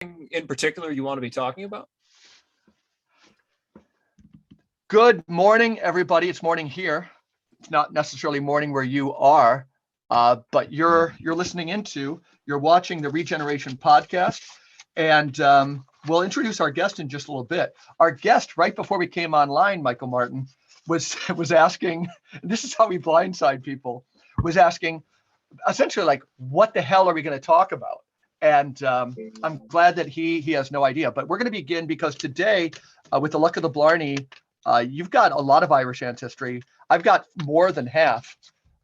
in particular you want to be talking about? Good morning, everybody. It's morning here. It's not necessarily morning where you are, but you're watching the Regeneration Podcast, and we'll introduce our guest in just a little bit. Our guest, right before we came online, Michael Martin, was asking, and this is how we blindside people, was asking essentially like, what the hell are we going to talk about? And I'm glad that he has no idea, but we're going to begin because today, with the luck of the Blarney, you've got a lot of Irish ancestry. I've got more than half.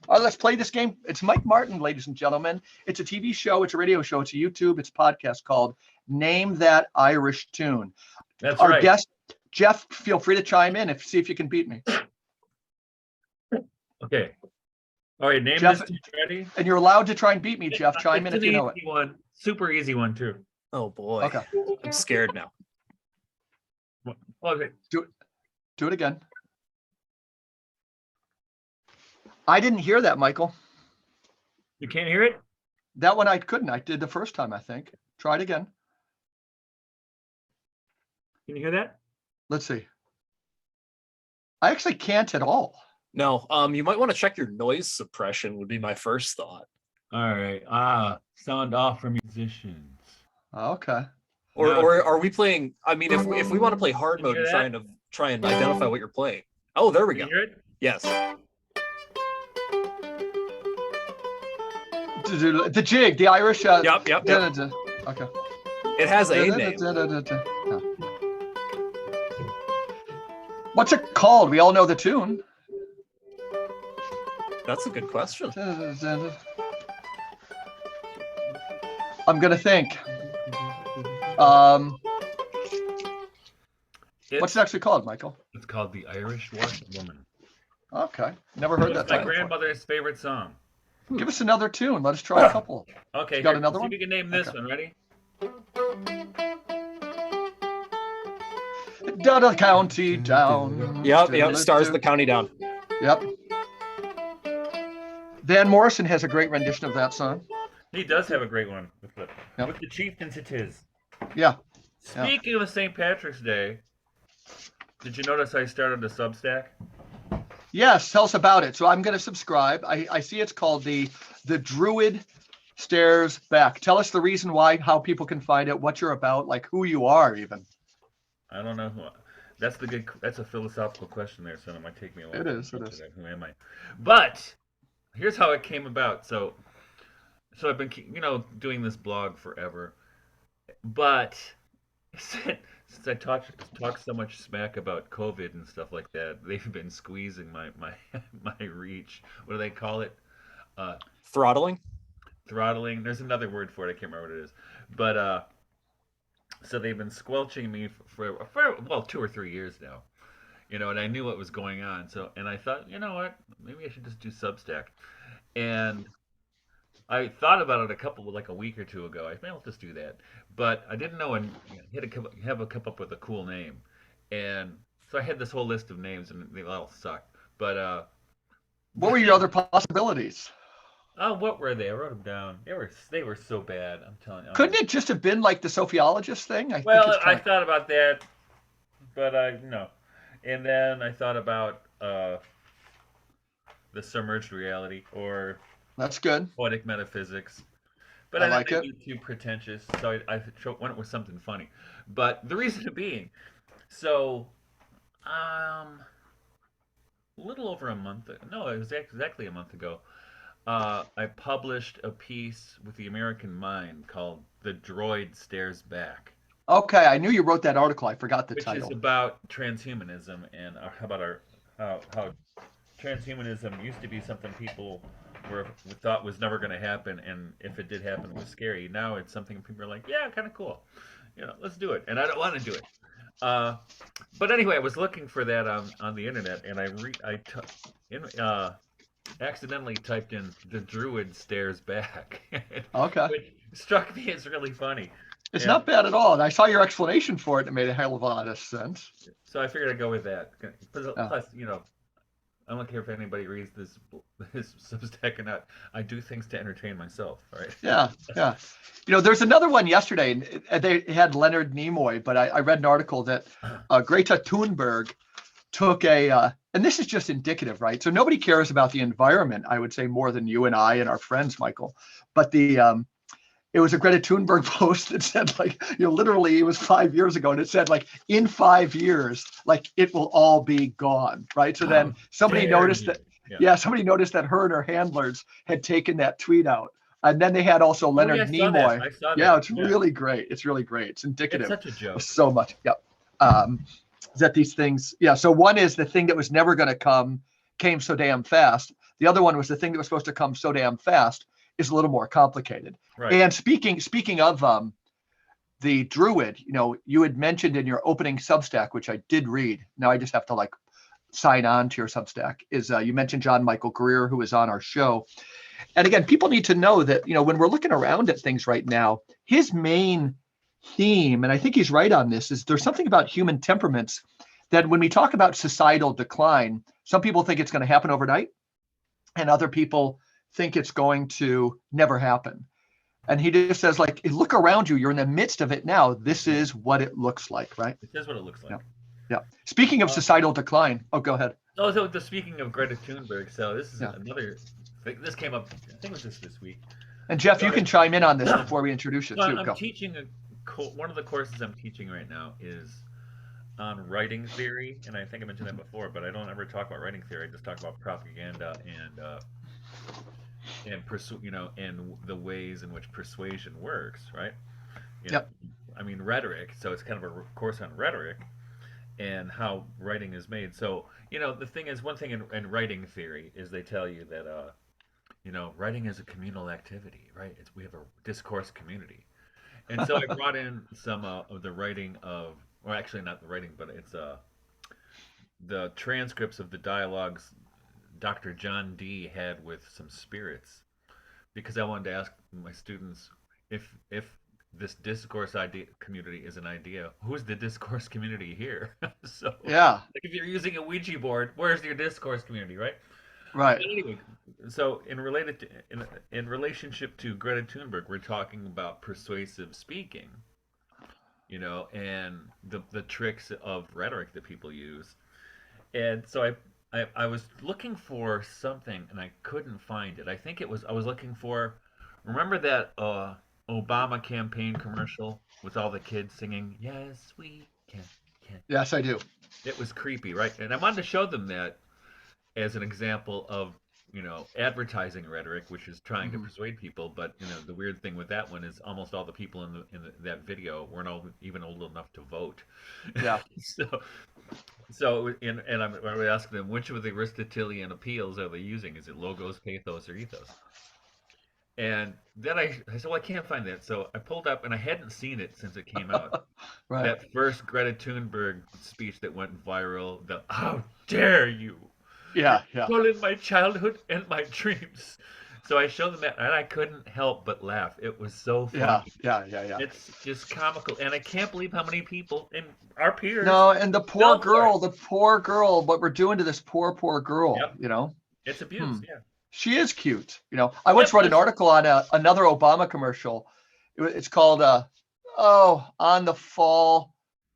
Let's play this game. It's Mike Martin, ladies and gentlemen. It's a TV show. It's a radio show. It's a YouTube. It's a podcast called Name That Irish Tune. That's Our right. guest, Jeff, feel free to chime in see if you can beat me. Okay. All right, name Jeff, this tune. Ready? And you're allowed to try and beat me, Jeff. Chime in if you know it. One. Super easy one, too. Oh boy. Okay. I'm scared now. Okay. Do it again. I didn't hear that, Michael. You can't hear it? That one I couldn't. I did the first time, I think. Try it again. Can you hear that? Let's see. I actually can't at all. No, you might want to check your noise suppression would be my first thought. All right. Sound off for musicians. Okay. Or are we playing? I mean, if we want to play hard Can you mode hear and try and identify what you're playing. Oh, there we Can go. you hear it? Yes. The jig, the Irish. Yep. Okay. It has a name. What's it called? We all know the tune. That's a good question. I'm gonna think. What's it actually called, Michael? It's called The Irish Washerwoman. Okay, never heard that It's my title before. grandmother's favorite song. Give us another tune. Let us try a couple. Okay. You got another see one? if you can name this Okay. one. Ready? Da county down. Yep. Stars the county down. Yep. Van Morrison has a great rendition of that song. He does have a great one with Yep. the Chieftains. It is. Yeah. Speaking of St. Patrick's Day, did you notice I started a Substack? Yes, tell us about it. So I'm going to subscribe. I see it's called the Druid Stares Back. Tell us the reason why, how people can find it, what you're about, like who you are even. I don't know who. That's a philosophical question there, so it might take me a while. It is. Who am I? But here's how it came about. So I've been, doing this blog forever, but since I talked so much smack about COVID and stuff like that, they've been squeezing my reach. What do they call it? Throttling. Throttling. There's another word for it. I can't remember what it is. But so they've been squelching me for 2 or 3 years now. And I knew what was going on. And I thought, you know what? Maybe I should just do Substack. And I thought about it a week or two ago. I may I'll just do that, but I didn't know and had to come up with a cool name, and so I had this whole list of names, and they all sucked. But What were your other possibilities? what were they? I wrote them down. They were so bad. I'm telling you. Couldn't it just have been like the Sophiologist thing? I thought about that, but no. And then I thought about the submerged reality or. That's good. Poetic metaphysics. But I I like didn't it. get too pretentious, so I went with something funny. But the reason being, so a little over a month ago, no, it was exactly a month ago, I published a piece with the American Mind called The Droid Stares Back. Okay, I knew you wrote that article. I forgot the Which title. is about transhumanism and how transhumanism used to be something people thought was never going to happen, and if it did happen, it was scary. Now it's something people are like, yeah, kind of cool. Let's do it. And I don't want to do it. But anyway, I was looking for that on the internet, and I accidentally typed in "The Druid Stares Back," Okay. which struck me as really funny. It's Yeah. not bad at all. And I saw your explanation for it, and it made a hell of a lot of sense. So I figured I'd go with that. Plus, I don't care if anybody reads this Substack or not. I do things to entertain myself, right? Yeah, yeah. There's another one yesterday, and they had Leonard Nimoy, but I read an article that Greta Thunberg took and this is just indicative, right? So nobody cares about the environment, I would say, more than you and I and our friends, Michael. But it was a Greta Thunberg post that said, like, literally it was 5 years ago, and it said, like, in 5 years, like, it will all be gone, right? So then somebody noticed that, somebody noticed that her and her handlers had taken that tweet out. And then they had also Leonard Nimoy. I saw that. Yeah, it's really great. It's really great. It's indicative. It's such a joke. Of so much. Yep. That these things, so one is the thing that was never going to come came so damn fast. The other one was the thing that was supposed to come so damn fast is a little more complicated. Right. And speaking of the Druid, you had mentioned in your opening Substack, which I did read. Now I just have to sign on to your Substack. Is you mentioned John Michael Greer, who was on our show. And again, people need to know that when we're looking around at things right now, his main theme, and I think he's right on this, is there's something about human temperaments that when we talk about societal decline, some people think it's going to happen overnight, and other people think it's going to never happen. And he just says, like, look around you. You're in the midst of it now. This is what it looks like, right? It is what it looks like. Yeah. Speaking of societal decline. Oh, go ahead. Oh, so speaking of Greta Thunberg, so this is another. This came up. I think it was this week. And Jeff, you can chime in on this before we introduce it too. I'm teaching one of the courses I'm teaching right now is on writing theory, and I think I mentioned that before, but I don't ever talk about writing theory. I just talk about propaganda and the ways in which persuasion works, right? I mean, rhetoric. So it's kind of a course on rhetoric and how writing is made. So the thing is, one thing in writing theory is they tell you that writing is a communal activity, right? We have a discourse community. And so I brought in some of the writing of, or actually not the writing, but it's the transcripts of the dialogues Dr. John Dee had with some spirits, because I wanted to ask my students if this discourse idea community is an idea, who's the discourse community here? So if you're using a Ouija board, where's your discourse community, right? Right. But anyway, so in relationship to Greta Thunberg, we're talking about persuasive speaking, and the tricks of rhetoric that people use. And so I was looking for something and I couldn't find it. I think I was looking for, remember that Obama campaign commercial with all the kids singing, "Yes, we can." Yes, I do. It was creepy, right? And I wanted to show them that as an example of advertising rhetoric, which is trying to persuade people. But the weird thing with that one is almost all the people in that video weren't even old enough to vote. Yeah. And I would ask them, which of the Aristotelian appeals are they using? Is it logos, pathos, or ethos? And then I said, well, I can't find that. So I pulled up, and I hadn't seen it since it came out. Right. That first Greta Thunberg speech that went viral, "How dare you!" Yeah. Stolen my childhood and my dreams. So I showed them that, and I couldn't help but laugh. It was so funny. Yeah. It's just comical, and I can't believe how many people in our peers. No, and the poor girl, what we're doing to this poor girl, It's abuse, She is cute. I once read an article on another Obama commercial. It's called On the Fall.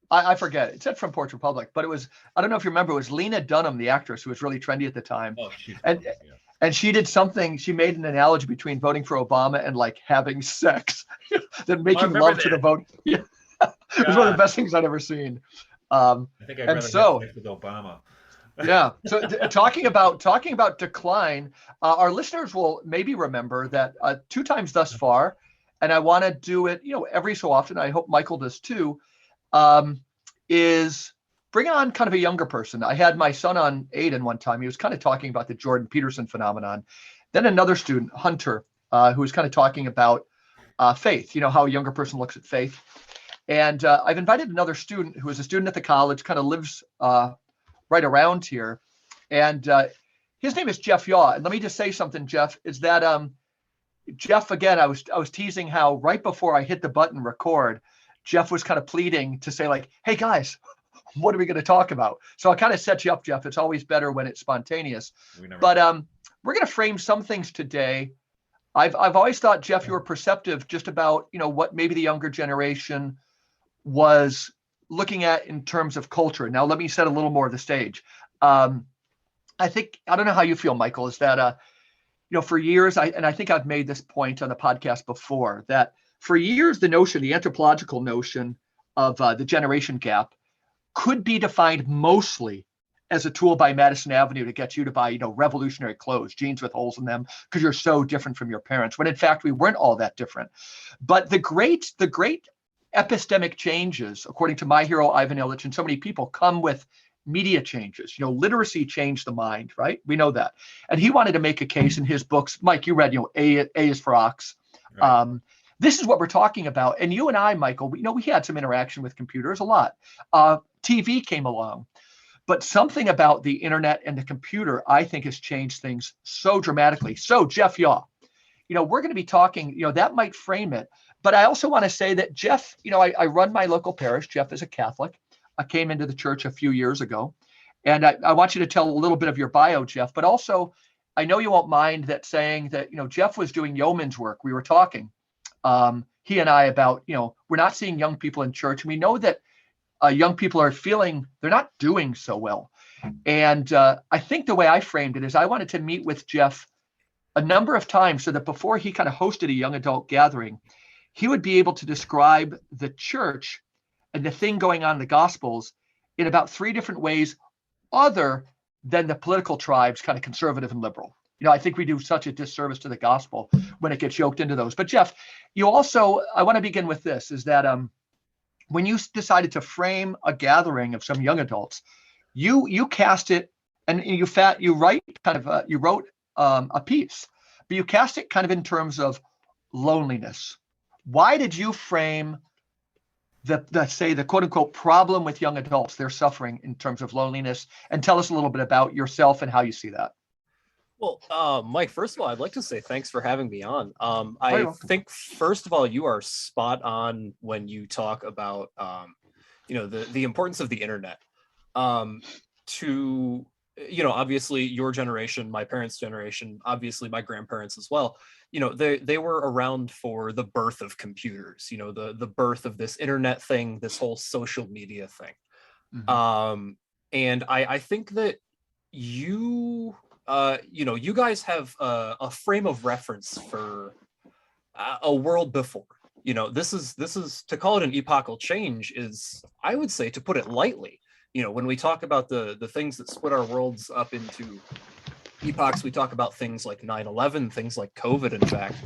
I forget. It said From Porch Republic, but it was, I don't know if you remember, it was Lena Dunham, the actress, who was really trendy at the time. Oh, she's and she did something, she made an analogy between voting for Obama and like having sex, then making love to the vote. Yeah. It was one of the best things I'd ever seen. I think I'd rather have sex with Obama. Yeah. So talking about decline, our listeners will maybe remember that 2 times thus far, and I want to do it, every so often. I hope Michael does too. Is bring on kind of a younger person. I had my son on Aiden one time. He was kind of talking about the Jordan Peterson phenomenon. Then another student, Hunter, who was kind of talking about faith, how a younger person looks at faith. And I've invited another student who is a student at the college, kind of lives right around here. And his name is Jeff Yaw. And let me just say something, Jeff, is that Jeff, again, I was teasing how right before I hit the button record, Jeff was kind of pleading to say, like, hey guys, what are we going to talk about? So I kind of set you up, Jeff. It's always better when it's spontaneous. But we're going to frame some things today. I've always thought, Jeff, you were perceptive just about, what maybe the younger generation was looking at in terms of culture. Now, let me set a little more of the stage. I don't know how you feel, Michael, is that, for years, I think I've made this point on the podcast before, that for years, the anthropological notion of the generation gap could be defined mostly as a tool by Madison Avenue to get you to buy, revolutionary clothes, jeans with holes in them, because you're so different from your parents, when in fact we weren't all that different. But the great epistemic changes, according to my hero Ivan Illich and so many people, come with media changes. Literacy changed the mind, right? We know that. And he wanted to make a case in his books. Mike, you read, A is for Ox. Right. This is what we're talking about. And you and I, Michael, we had some interaction with computers a lot. TV came along. But something about the internet and the computer, I think, has changed things so dramatically. So, Jeff Yaw, we're going to be talking, that might frame it. But I also want to say that Jeff, I run my local parish. Jeff is a Catholic. I came into the church a few years ago. And I want you to tell a little bit of your bio, Jeff. But also, I know you won't mind that saying that, Jeff was doing yeoman's work. We were talking, he and I, about, we're not seeing young people in church. And we know that young people are feeling they're not doing so well. And I think the way I framed it is I wanted to meet with Jeff a number of times so that before he kind of hosted a young adult gathering, he would be able to describe the church and the thing going on in the Gospels in about 3 different ways other than the political tribes, kind of conservative and liberal. I think we do such a disservice to the gospel when it gets yoked into those. But Jeff, you also, I want to begin with this, is that when you decided to frame a gathering of some young adults, you cast it, and you wrote a piece, but you cast it kind of in terms of loneliness. Why did you frame the quote unquote problem with young adults, their suffering, in terms of loneliness? And tell us a little bit about yourself and how you see that. Well, Mike, first of all, I'd like to say thanks for having me on. I think, first of all, you are spot on when you talk about, the importance of the internet to, obviously your generation, my parents' generation, obviously my grandparents as well. They were around for the birth of computers, the birth of this internet thing, this whole social media thing. Mm-hmm. And I think that you guys have a frame of reference for a world before. This is to call it an epochal change is, I would say, to put it lightly. When we talk about the things that split our worlds up into epochs, we talk about things like 9/11, things like COVID, in fact,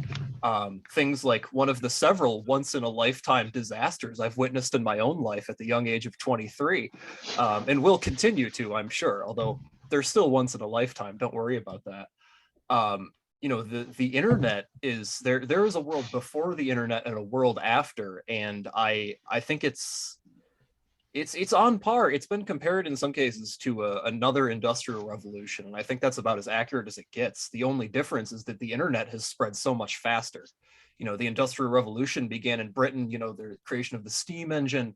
things like one of the several once in a lifetime disasters I've witnessed in my own life at the young age of 23, and will continue to, I'm sure, although they're still once in a lifetime. Don't worry about that. The internet is there. There is a world before the internet and a world after, and I think it's on par. It's been compared in some cases to another industrial revolution, and I think that's about as accurate as it gets. The only difference is that the internet has spread so much faster. The industrial revolution began in Britain. The creation of the steam engine.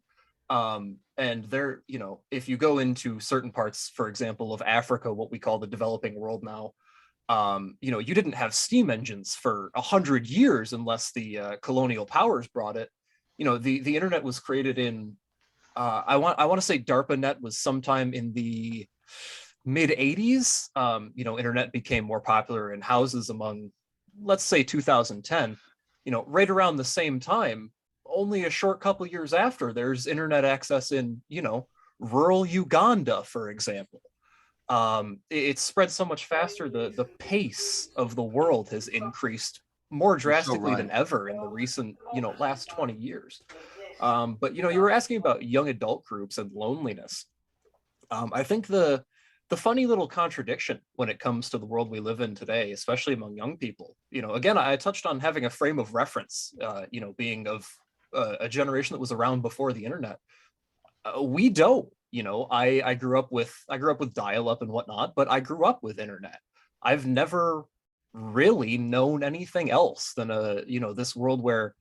And there, if you go into certain parts, for example, of Africa, what we call the developing world now, you didn't have steam engines for 100 years unless the colonial powers brought it. The internet was created in, I want to say DARPANET was sometime in the mid 80s. Internet became more popular in houses among, let's say 2010, right around the same time. Only a short couple years after, there's internet access in, rural Uganda, for example. It spread so much faster. The pace of the world has increased more drastically than ever in the recent, last 20 years. But, you were asking about young adult groups and loneliness. I think the funny little contradiction when it comes to the world we live in today, especially among young people, again, I touched on having a frame of reference, being of a generation that was around before the internet. We don't, I grew up with dial-up and whatnot, but I grew up with internet. I've never really known anything else than this world where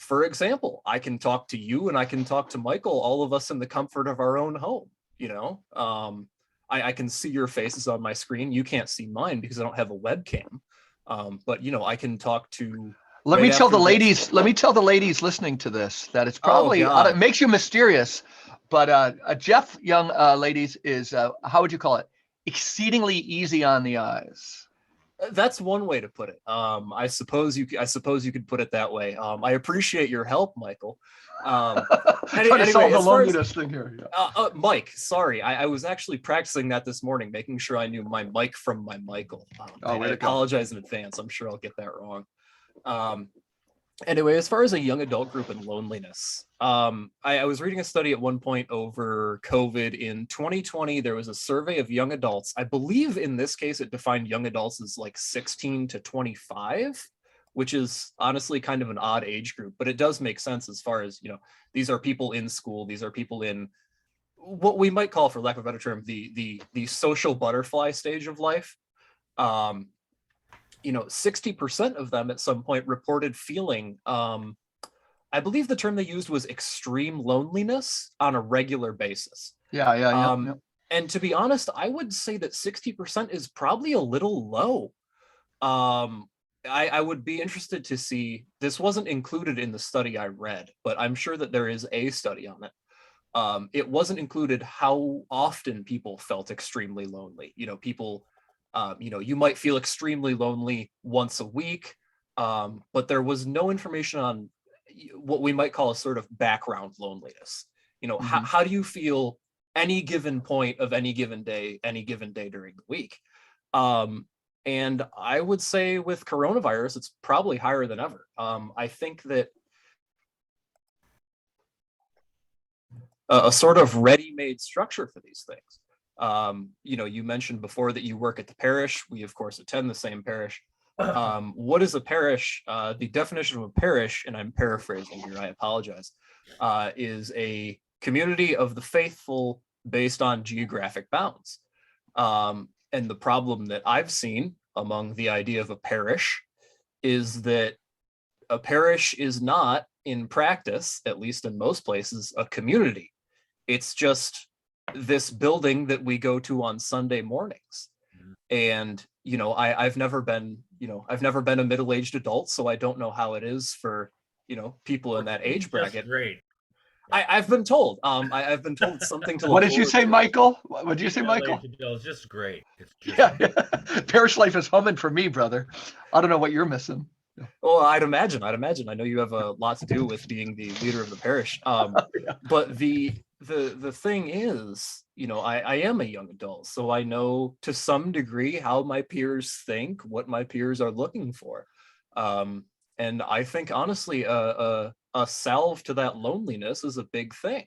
for example, I can talk to you and I can talk to Michael, all of us in the comfort of our own home. You know, I can see your faces on my screen. You can't see mine because I don't have a webcam. But you know, I can talk to Let right me tell after the this. ladies. Let me tell the ladies listening to this that it's Oh probably it God, makes you mysterious, but Jeff Young, ladies, is how would you call it? Exceedingly easy on the eyes. that's one way to put it. I suppose you could put it that way. I appreciate your help, Michael. Um, Trying to anyway, solve the as far as loneliness thing here. Yeah. Mike, sorry, I was actually practicing that this morning, making sure I knew my Mike from my Michael. Oh, way I to go. apologize in advance. I'm sure I'll get that wrong. Um, anyway, as far as a young adult group and loneliness, I was reading a study at one point over COVID in 2020. There was a survey of young adults. I believe in this case, it defined young adults as like 16 to 25, which is honestly kind of an odd age group, but it does make sense as far as, you know, these are people in school, these are people in what we might call, for lack of a better term, the social butterfly stage of life. Um, you know, 60% of them at some point reported feeling, I believe the term they used was extreme loneliness on a regular basis. Yeah. And to be honest, I would say that 60% is probably a little low. Um, I would be interested to see, this wasn't included in the study I read, but I'm sure that there is a study on it. It wasn't included how often people felt extremely lonely. You know, people, you know, you might feel extremely lonely once a week, but there was no information on what we might call a sort of background loneliness. You know, Mm-hmm. how do you feel any given point of any given day during the week? And I would say with coronavirus, it's probably higher than ever. I think that a sort of ready-made structure for these things. You know, you mentioned before that you work at the parish. We, of course, attend the same parish. What is a parish? The definition of a parish, and I'm paraphrasing here, I apologize, is a community of the faithful based on geographic bounds. And the problem that I've seen among the idea of a parish is that a parish is not, in practice, at least in most places, a community. It's just this building that we go to on Sunday mornings. And, you know, I've never been, you know, I've never been a middle-aged adult, so I don't know how it is for, you know, people in that age bracket. Great. I've been told. I've been told it's something to look What did you forward say, to. Michael? What did you say, Michael? It's just great. It's just Yeah. Parish life is humming for me, brother. I don't know what you're missing. Well, I'd imagine. I know you have a lot to do with being the leader of the parish. Yeah. But the thing is, you know, I am a young adult, so I know to some degree how my peers think, what my peers are looking for. And I think honestly, a salve to that loneliness is a big thing.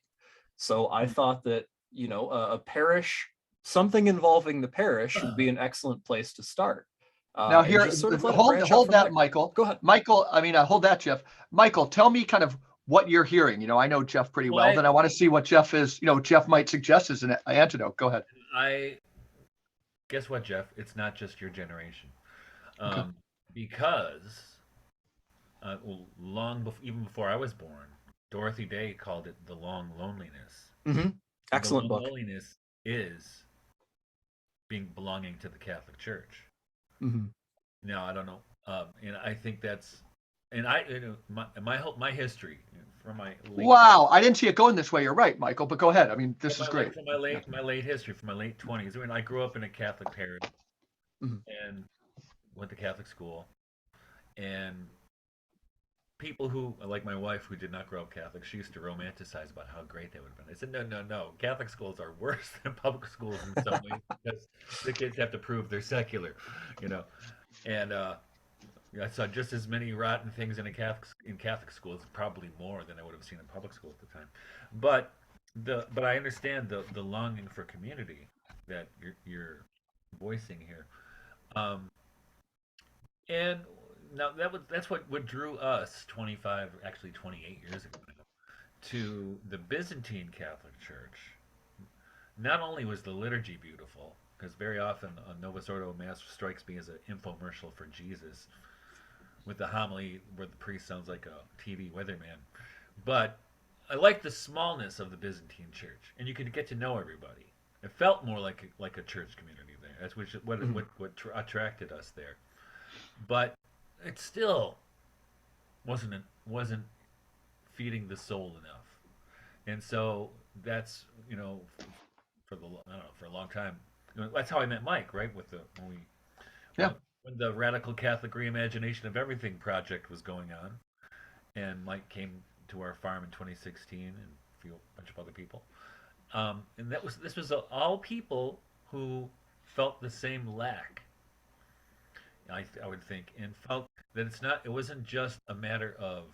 So I thought that, you know, a parish, something involving the parish would be an excellent place to start. Now And here, just sort of let it branch out hold from that, there. Michael. Go ahead. Michael, I mean, hold that, Jeff. Michael, tell me kind of what you're hearing. You know, I know Jeff pretty well. Then I want to see what Jeff is. You know, Jeff might suggest as an antidote. Go ahead. I guess what, Jeff? It's not just your generation, Okay. because even before I was born, Dorothy Day called it the long loneliness. Mm-hmm. And the Excellent long book. loneliness is belonging to the Catholic Church. Mm-hmm. Now I don't know, and I think that's, you know, my history from my late Wow, I didn't see it going this way. You're right, Michael. But go ahead. I mean, this is great. from my late history, from my late 20s. I mean, I grew up in a Catholic parish Mm-hmm. and went to Catholic school, and people who, like my wife, who did not grow up Catholic, she used to romanticize about how great they would have been. I said, no. Catholic schools are worse than public schools in some ways because the kids have to prove they're secular, you know. And I saw just as many rotten things in Catholic schools, probably more than I would have seen in public school at the time. But I understand the longing for community that you're voicing here. Um, and now that's what drew us 25, actually 28 years ago now, to the Byzantine Catholic Church. Not only was the liturgy beautiful, because very often a Novus Ordo Mass strikes me as an infomercial for Jesus, with the homily where the priest sounds like a TV weatherman. But I like the smallness of the Byzantine church, and you could get to know everybody. It felt more like a church community there. That's what attracted us there. But it still wasn't feeding the soul enough. And so that's for the I don't know, for a long time. That's how I met Mike, right? With the Yeah. when the Radical Catholic Reimagination of Everything project was going on, and Mike came to our farm in 2016, and a bunch of other people. And this was all people who felt the same lack. I would think, and felt that it wasn't just a matter of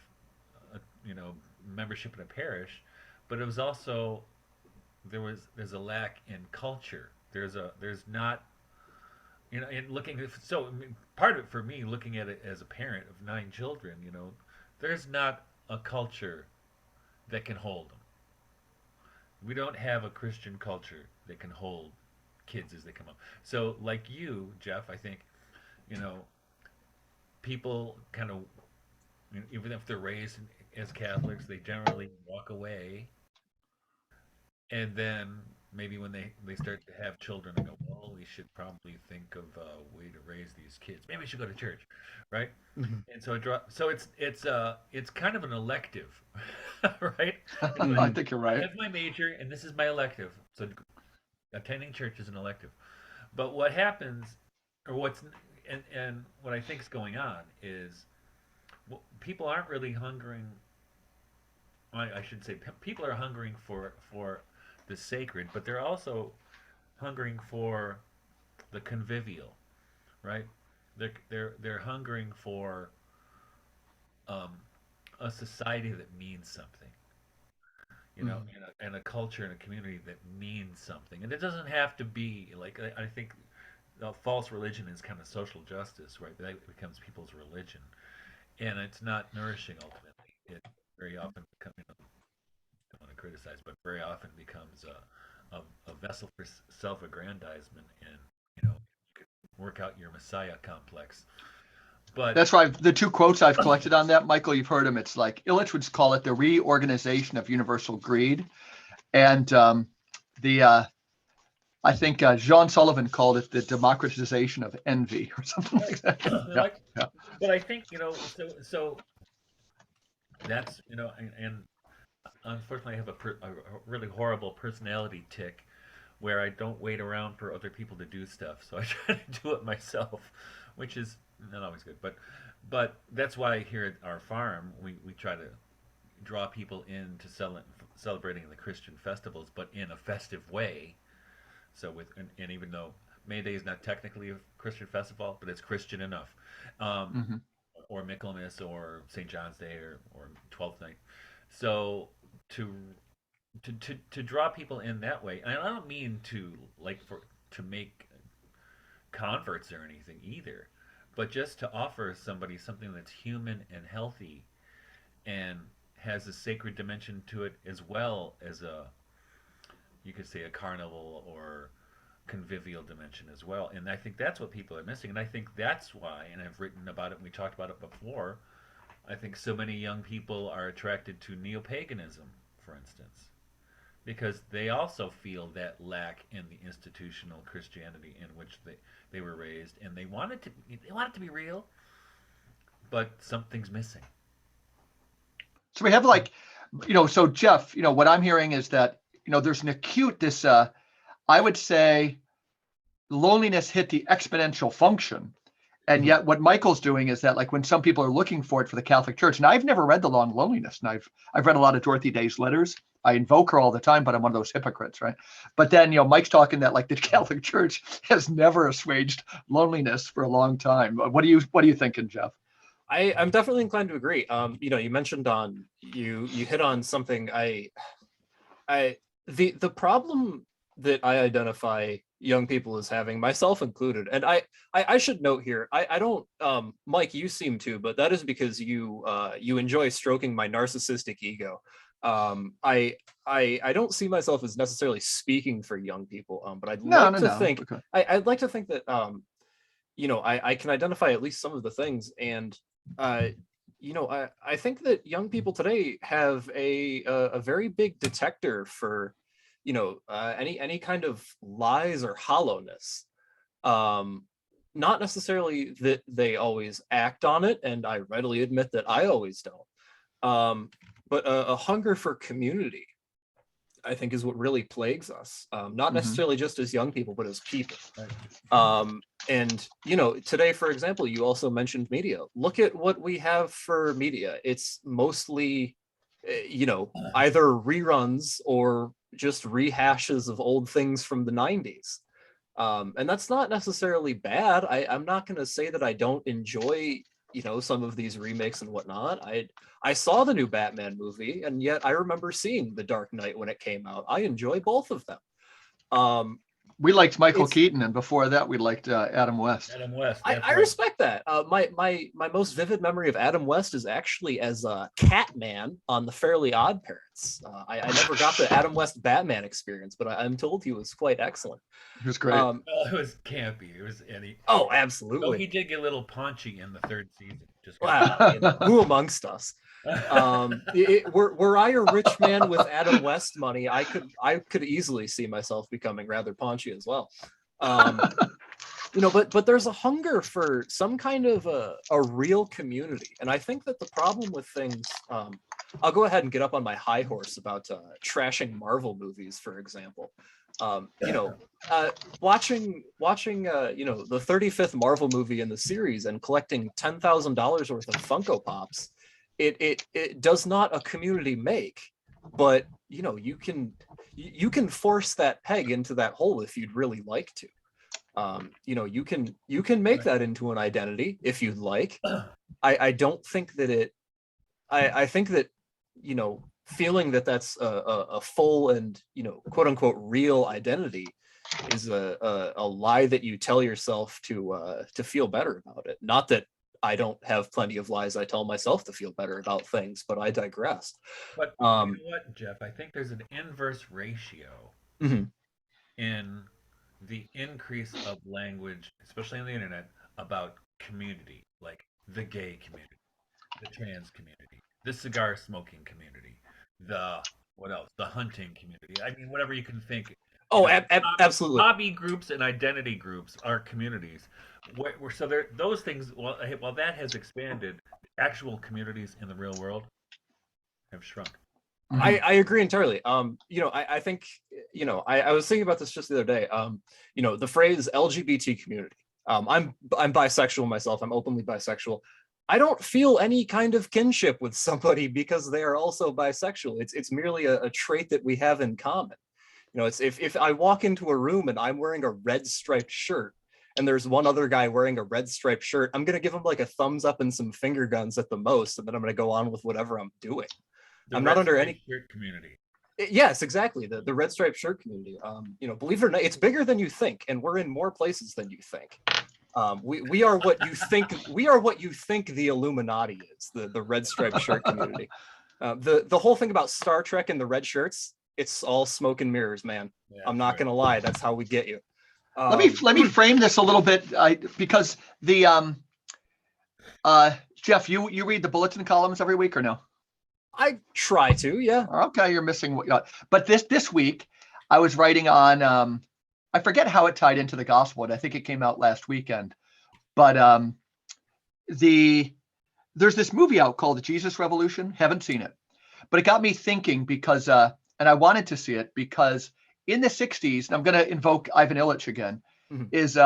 uh, you know membership in a parish, but it was also there's a lack in culture. There's not in looking so I mean, part of it for me looking at it as a parent of 9 children, there's not a culture that can hold them. We don't have a Christian culture that can hold kids as they come up. So like you, Jeff, I think you know people kind of even if they're raised as Catholics, they generally walk away, and then maybe when they start to have children, they go, well, we should probably think of a way to raise these kids. Maybe we should go to church, right? Mhm. And so it's kind of an elective, right? I think you're I right. have my major, and this is my elective. So attending church is an elective. But what happens, or and what I think is going on is people aren't really hungering. I should say people are hungering for the sacred, but they're also hungering for the convivial, right? They're hungering for um, a society that means something, Mhm. and a culture and a community that means something. And it doesn't have to be like I think false religion is kind of social justice, right? That becomes people's religion, and it's not nourishing ultimately. It very often becomes, don't want to criticize, but very often becomes a vessel for self-aggrandizement and work out your messiah complex. But That's right. The two quotes I've collected on that, Michael, you've heard them. It's like Illich would call it the reorganization of universal greed, and the I think John Sullivan called it the democratization of envy or something right, like that. Yeah, like, yeah. but I think so that's and unfortunately I have a really horrible personality tick where I don't wait around for other people to do stuff, so I try to do it myself, which is not always good. But that's why here at our farm we try to draw people into celebrating the Christian festivals, but in a festive way. So and even though May Day is not technically a Christian festival, but it's Christian enough, um, Hmm. or Michaelmas or St. John's Day or Twelfth Night. So to to draw people in that way, and I don't mean to to make converts or anything either, but just to offer somebody something that's human and healthy and has a sacred dimension to it as well as you could say a carnival or convivial dimension as well. And I think that's what people are missing. And I think that's why, and I've written about it, and we talked about it before, I think so many young people are attracted to neo paganism, for instance, because they also feel that lack in the institutional Christianity in which they were raised, and they want it to be real, but something's missing. So we have like, so Jeff, what I'm hearing is that, there's an acute, this, I would say loneliness hit the exponential function. And Mhm. yet what Michael's doing is that like when some people are looking for it for the Catholic Church, and I've never read The Long Loneliness, and I've read a lot of Dorothy Day's letters. I invoke her all the time, but I'm one of those hypocrites, right? But then, Mike's talking that like the Catholic Church has never assuaged loneliness for a long time. What are you thinking, Jeff? I'm definitely inclined to agree. You mentioned you hit on something. I the problem that I identify young people as having, myself included, and I should note here, I don't, Mike, you seem to, but that is because you enjoy stroking my narcissistic ego. I don't see myself as necessarily speaking for young people, but No, no, no. Okay. I'd like to think that I can identify at least some of the things, and uh, I think that young people today have a very big detector for, any kind of lies or hollowness. Um, Not necessarily that they always act on it, and I readily admit that I always don't. But a hunger for community, I think, is what really plagues us. Not Mhm. necessarily just as young people, but as people. Right. And today, for example, you also mentioned media. Look at what we have for media. It's mostly, either reruns or just rehashes of old things from the 90s. And that's not necessarily bad. I'm not going to say that I don't enjoy, some of these remakes and whatnot. I saw the new Batman movie, and yet I remember seeing The Dark Knight when it came out. I enjoy both of them. Um, We liked Michael it's Keaton, and before that, we liked Adam West. Adam West. I, That's I right. respect that. My most vivid memory of Adam West is actually as Catman on The Fairly Odd Parents. I never got the Adam West Batman experience, but I'm told he was quite excellent. He was great. Well, it was campy. It was any. Oh, Though absolutely. he did get a little paunchy in the third season. Just got. Wow, who amongst us? Were I a rich man with Adam West money, I could easily see myself becoming rather paunchy as well. Um, but there's a hunger for some kind of a real community, and I think that the problem with things, I'll go ahead and get up on my high horse about trashing Marvel movies, for example. Watching the 35th Marvel movie in the series and collecting $10,000 worth of Funko Pops, it does not a community make, but you can force that peg into that hole if you'd really like to. You can make that into an identity if you'd like. I don't think that I think that feeling that that's a full and quote unquote real identity is a lie that you tell yourself to feel better about it. Not that I don't have plenty of lies I tell myself to feel better about things, but I digress. But you um know what, Jeff? I think there's an inverse ratio mhm. in the increase of language, especially on the internet, about community, like the gay community, the trans community, the cigar smoking community, the what else? The hunting community. I mean, whatever you can think. You Oh, know, absolutely. hobby groups and identity groups are communities. So there, those things. Well, that has expanded. Actual communities in the real world have shrunk. Mhm. I agree entirely. I think, I was thinking about this just the other day. The phrase LGBT community. I'm bisexual myself. I'm openly bisexual. I don't feel any kind of kinship with somebody because they are also bisexual. It's merely a trait that we have in common. It's if I walk into a room and I'm wearing a red striped shirt and there's one other guy wearing a red striped shirt, I'm gonna give him like a thumbs up and some finger guns at the most, and then I'm gonna go on with whatever I'm doing. The I'm not red under striped any. shirt community. Yes, exactly. The red striped shirt community. Believe it or not, it's bigger than you think, and we're in more places than you think. We are what you think. We are what you think the Illuminati is. The red striped shirt community. The whole thing about Star Trek and the red shirts. It's all smoke and mirrors, man. Yeah, I'm that's not right. gonna lie. That's how we get you. Let me frame this a little bit, because the Jeff, you read the bulletin columns every week or no? I try to, yeah. Okay, you're missing what. But this week, I was writing on. I forget how it tied into the gospel. And I think it came out last weekend. But there's this movie out called The Jesus Revolution. Haven't seen it, but it got me thinking because and I wanted to see it because in the 60s, and I'm going to invoke Ivan Illich again, Mhm. is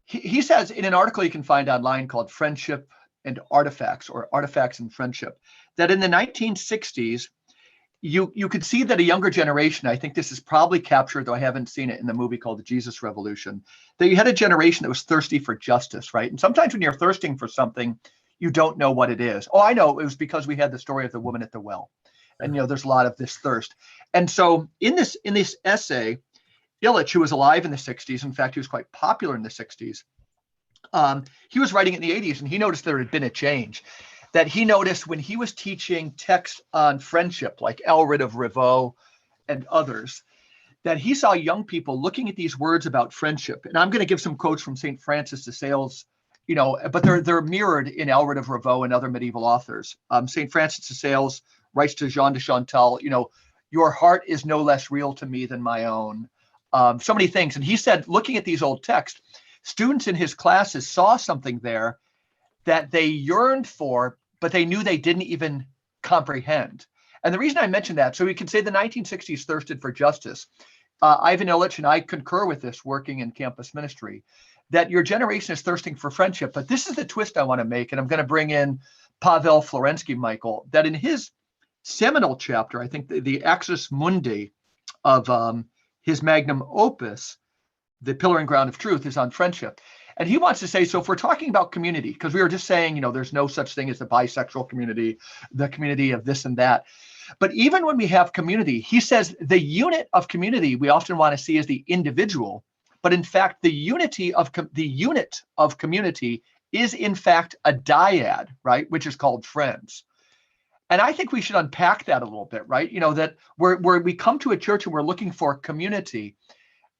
he says in an article you can find online called Friendship and Artifacts, or Artifacts and Friendship, that in the 1960s, you could see that a younger generation, I think this is probably captured, though I haven't seen it in the movie called The Jesus Revolution, that you had a generation that was thirsty for justice, right? And sometimes when you're thirsting for something, you don't know what it is. Oh, I know, it was because we had the story of the woman at the well. And there's a lot of this thirst. And so in this essay, Illich, who was alive in the 60s, in fact, he was quite popular in the 60s, he was writing in the 80s, and he noticed there had been a change. That he noticed when he was teaching text on friendship, like Elred of Rivaux and others, that he saw young people looking at these words about friendship. And I'm going to give some quotes from St. Francis de Sales but they're mirrored in Aelred of Ravoux and other medieval authors. St. Francis de Sales writes to Jean de Chantal, your heart is no less real to me than my own. So many things. And he said, looking at these old texts, students in his classes saw something there that they yearned for, but they knew they didn't even comprehend. And the reason I mention that, so we can say the 1960s thirsted for justice. Ivan Illich and I concur with this working in campus ministry, that your generation is thirsting for friendship. But this is the twist I want to make, and I'm going to bring in Pavel Florensky, Michael, that in his seminal chapter, I think the Axis Mundi of his magnum opus, The Pillar and Ground of Truth, is on friendship. And he wants to say, so if we're talking about community, because we were just saying, there's no such thing as the bisexual community, the community of this and that. But even when we have community, he says the unit of community we often want to see as the individual, but in fact, the unit of community is in fact a dyad, right? Which is called friends. And I think we should unpack that a little bit, right? That where we come to a church and we're looking for community,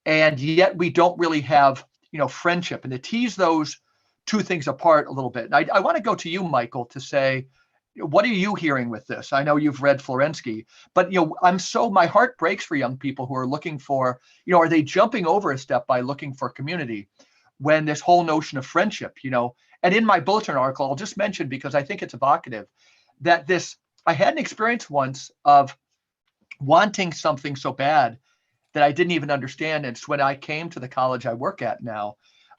and yet we don't really have, friendship, and to tease those two things apart a little bit. And I want to go to you, Michael, to say, what are you hearing with this? I know you've read Florensky, but my heart breaks for young people who are looking for, are they jumping over a step by looking for community when this whole notion of friendship, and in my bulletin article, I'll just mention, because I think it's evocative, that I had an experience once of wanting something so bad that I didn't even understand. And it's when I came to the college I work at now.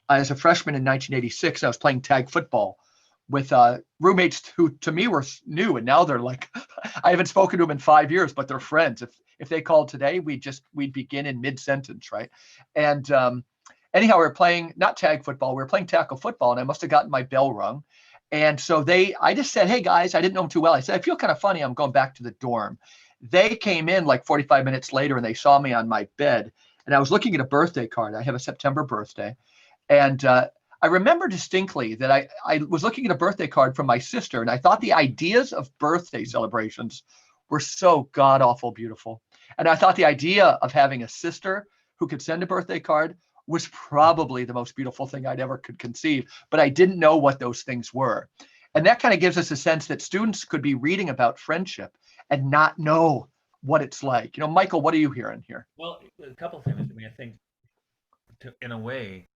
As a freshman in 1986, I was playing tag football with roommates who to me were new, and now they're like, I haven't spoken to them in 5 years, but they're friends. If they called today, we'd begin in mid-sentence, right? And anyhow, we were playing not tag football, we were playing tackle football, and I must have gotten my bell rung. And so I just said, hey guys, I didn't know them too well. I said, I feel kind of funny. I'm going back to the dorm. They came in like 45 minutes later and they saw me on my bed, and I was looking at a birthday card. I have a September birthday. And I remember distinctly that I was looking at a birthday card from my sister, and I thought the ideas of birthday celebrations were so god awful beautiful. And I thought the idea of having a sister who could send a birthday card was probably the most beautiful thing I'd ever could conceive, but I didn't know what those things were. And that kind of gives us a sense that students could be reading about friendship and not know what it's like. Michael, what are you hearing here? Well, a couple of things. I mean, I think in a way,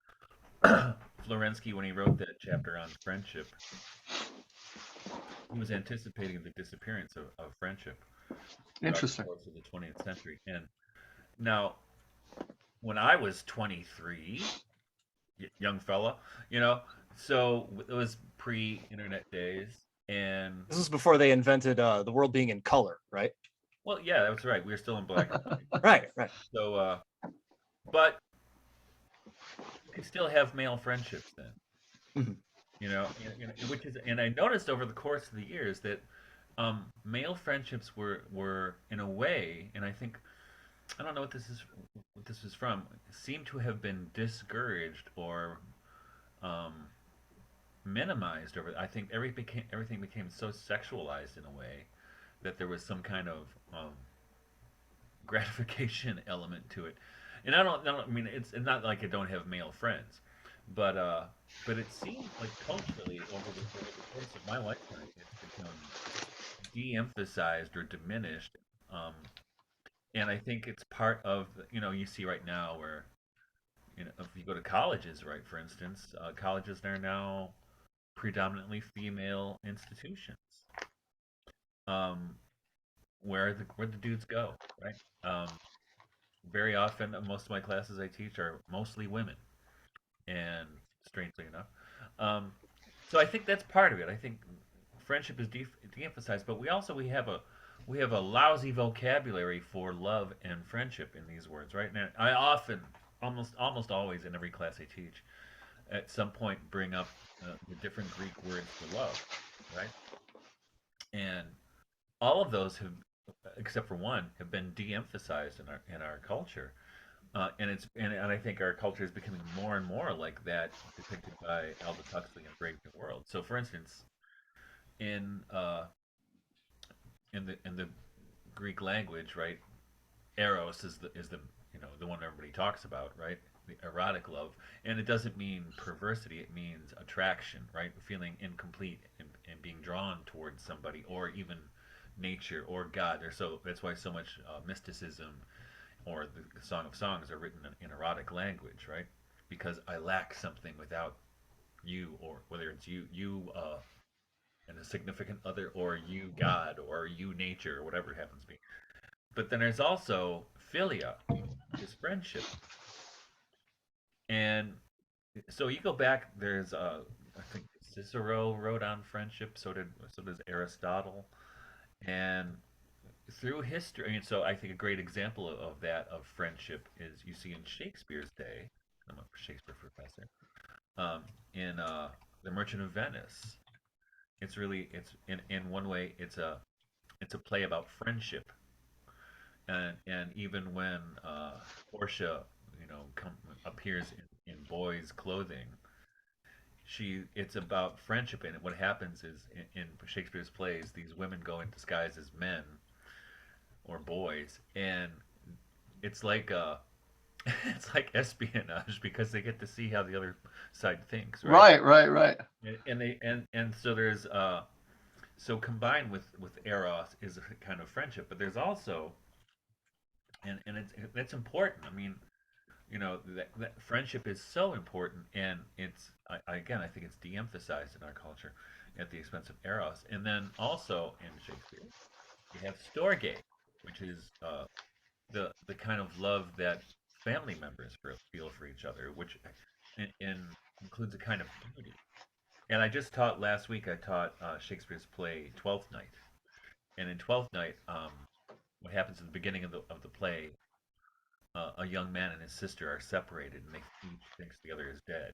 Florensky, when he wrote that chapter on friendship, he was anticipating the disappearance of friendship throughout the Interesting. course of the 20th century. And now, when I was 23, young fella, so it was pre-internet days, and This is before they invented the world being in color, right? well, yeah, that's right. We were still in black and white. Right. So, but you could still have male friendships then. Mhm. Which is, and I noticed over the course of the years that male friendships were in a way, and I don't know what this is from, seem to have been discouraged or um, minimized over. I think everything became so sexualized in a way that there was some kind of gratification element to it. And I mean, it's not like I don't have male friends, but it seems like culturally over the course of my lifetime, it's become de-emphasized or diminished. Um, and I think it's part of you see right now where if you go to colleges, right, for instance, colleges are now predominantly female institutions. Um, where the dudes go, right? Very often, most of my classes I teach are mostly women, and strangely enough, um, so I think that's part of it. I think friendship is de-emphasized, but we have a lousy vocabulary for love and friendship in these words, right? Now, I often, almost always in every class I teach, at some point bring up the different Greek words for love, right? And all of those have, except for one, have been de-emphasized in our culture. And I think our culture is becoming more and more like that depicted by Aldous Huxley in Brave New World. So, for instance, in in the Greek language, right, eros is the the one everybody talks about, right? the erotic love, and it doesn't mean perversity. It means attraction, right? Feeling incomplete and being drawn towards somebody, or even nature or God. There's so that's why so much mysticism or the Song of Songs are written in erotic language, right? Because I lack something without you, or whether it's you and a significant other, or you God, or you nature, or whatever it happens to be. But then there's also philia, which is friendship, and so you go back. There's I think Cicero wrote on friendship. So does Aristotle, and through history. And so I think a great example of that of friendship is you see in Shakespeare's day. I'm a Shakespeare professor. In The Merchant of Venice, it's in one way it's a play about friendship, and even when Portia, appears in boys' clothing, it's about friendship. And what happens is in Shakespeare's plays, these women go in disguise as men or boys, and it's like it's like espionage because they get to see how the other side thinks, right? Right. And so there's so combined with eros is a kind of friendship, but there's also and it's important. I mean, that friendship is so important, and again, I think it's de-emphasized in our culture at the expense of eros. And then also in Shakespeare, you have storge, which is the kind of love that family members feel for each other, which includes a kind of beauty. And I just taught last week. I taught Shakespeare's play Twelfth Night, and in Twelfth Night, what happens at the beginning of the play? A young man and his sister are separated, and each thinks the other is dead.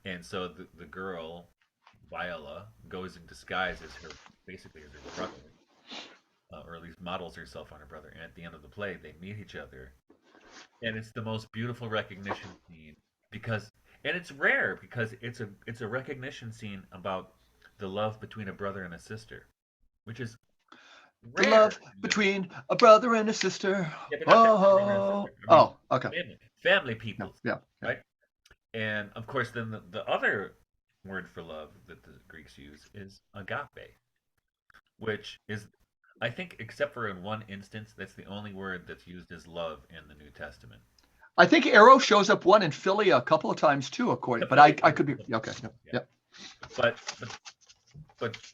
And so the girl, Viola, goes in disguise as basically as her brother, or at least models herself on her brother. And at the end of the play, they meet each other, and it's the most beautiful recognition scene because, and it's rare because it's a recognition scene about the love between a brother and a sister, which is The rare. love between a brother and a sister. Yeah, but not just brother and Oh, sister. I mean, okay. family No, peoples, yeah. right? And of course, then the other word for love that the Greeks use is agape, which is, I think, except for in one instance, that's the only word that's used as love in the New Testament. I think eros shows up one in philia a couple of times too, according. But I could be okay. Yeah. But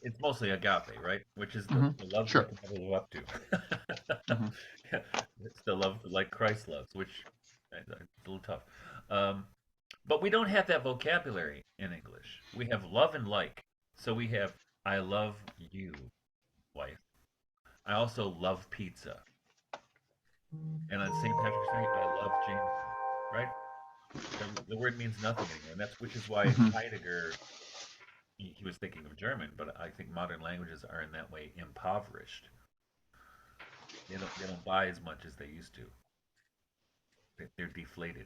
it's mostly agape, right? Which is the love Sure. we can never live up to. It's the love like Christ loves, which it's a little tough. But we don't have that vocabulary in English. We have love and like. So we have I love you, wife. I also love pizza. And on St. Patrick's Day, I love Jameson, right? The word means nothing anymore. And which is why Heidegger, he was thinking of German, but I think modern languages are in that way impoverished. They don't buy as much as they used to. They're deflated.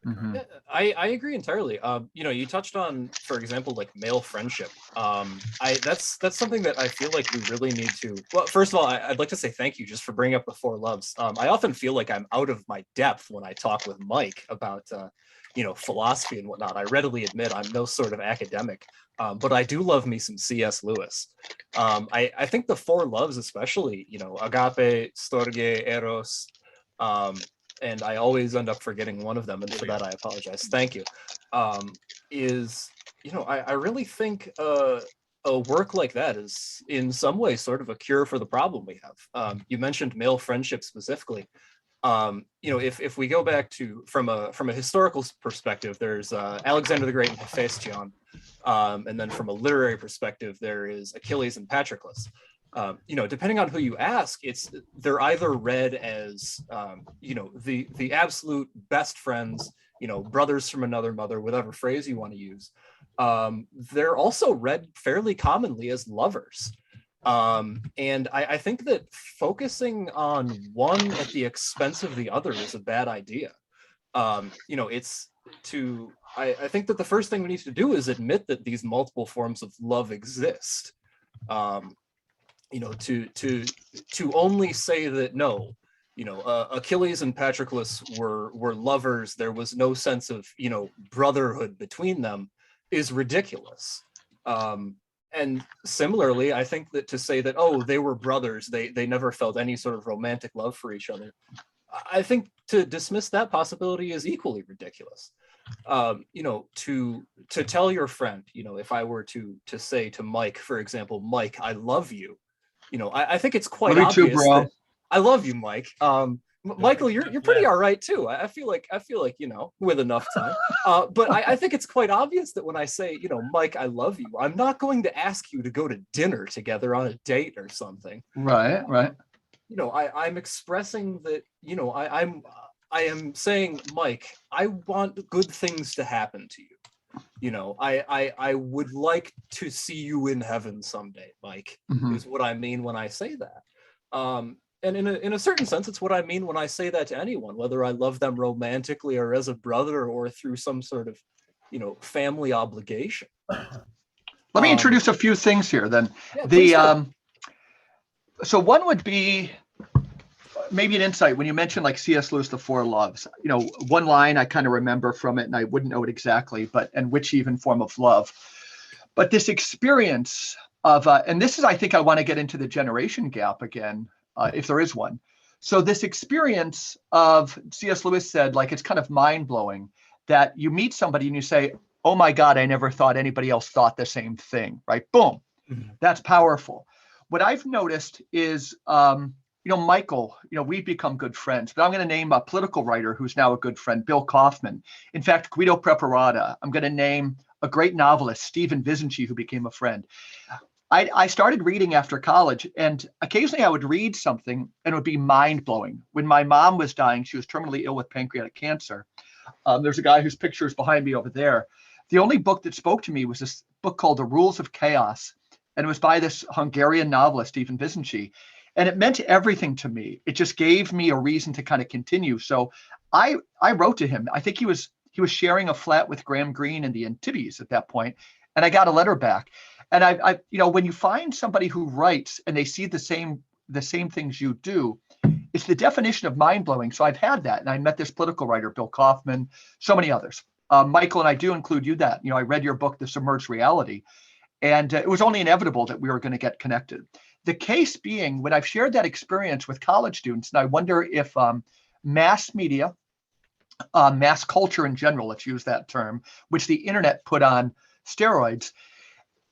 Yeah, I agree entirely. You touched on, for example, like male friendship. That's something that I feel like we really need to. Well, first of all, I'd like to say thank you just for bringing up the four loves. I often feel like I'm out of my depth when I talk with Mike about philosophy and whatnot. I readily admit I'm no sort of academic, but I do love me some C.S. Lewis. I think the four loves, especially, agape, storge, eros. And I always end up forgetting one of them, and for that I apologize. Thank you. I really think a work like that is in some way sort of a cure for the problem we have. You mentioned male friendship specifically. If we go back to from a historical perspective, there's Alexander the Great and Hephaestion, and then from a literary perspective, there is Achilles and Patroclus. Depending on who you ask, they're either read as the absolute best friends, brothers from another mother, whatever phrase you want to use. They're also read fairly commonly as lovers. And I think that focusing on one at the expense of the other is a bad idea. I think that the first thing we need to do is admit that these multiple forms of love exist. To only say that no, Achilles and Patroclus were lovers. There was no sense of, brotherhood between them is ridiculous. And similarly, I think that to say that, oh, they were brothers, they never felt any sort of romantic love for each other, I think to dismiss that possibility is equally ridiculous. To tell your friend, if I were to say to Mike, for example, Mike, I love you, I think it's quite Love you too, obvious bro. that I love you, Mike. Michael, you're pretty all right too. I feel like with enough time. But I think it's quite obvious that when I say, Mike, I love you, I'm not going to ask you to go to dinner together on a date or something. Right. I'm expressing that, I am saying, Mike, I want good things to happen to you. I would like to see you in heaven someday, Mike, is what I mean when I say that. And in a certain sense, it's what I mean when I say that to anyone, whether I love them romantically or as a brother or through some sort of, family obligation. Let me introduce a few things here then. Yeah, so one would be maybe an insight when you mentioned like C.S. Lewis, The Four Loves. One line I kind of remember from it, and I wouldn't know it exactly, and which even form of love. But this experience of, and this is, I think I want to get into the generation gap again, if there is one. So this experience of, C.S. Lewis said, like, it's kind of mind-blowing that you meet somebody and you say, oh my God, I never thought anybody else thought the same thing, right? Boom. That's powerful. What I've noticed is, Michael, we've become good friends, but I'm going to name a political writer who's now a good friend, Bill Kaufman. In fact, Guido Preparata. I'm going to name a great novelist, Stephen Vizinci, who became a friend. I started reading after college, and occasionally I would read something and it would be mind-blowing. When my mom was dying, she was terminally ill with pancreatic cancer. There's a guy whose picture is behind me over there. The only book that spoke to me was this book called The Rules of Chaos, and it was by this Hungarian novelist, Stephen Vizinci. And it meant everything to me. It just gave me a reason to kind of continue. So I wrote to him. I think he was sharing a flat with Graham Greene in the Antipodes at that point, and I got a letter back. And I when you find somebody who writes and they see the same things you do, it's the definition of mind-blowing. So I've had that, and I met this political writer, Bill Kaufman, so many others. Michael, and I do include you that. I read your book, The Submerged Reality, and it was only inevitable that we were going to get connected. The case being, when I've shared that experience with college students, and I wonder if mass media, mass culture in general, let's use that term, which the internet put on steroids,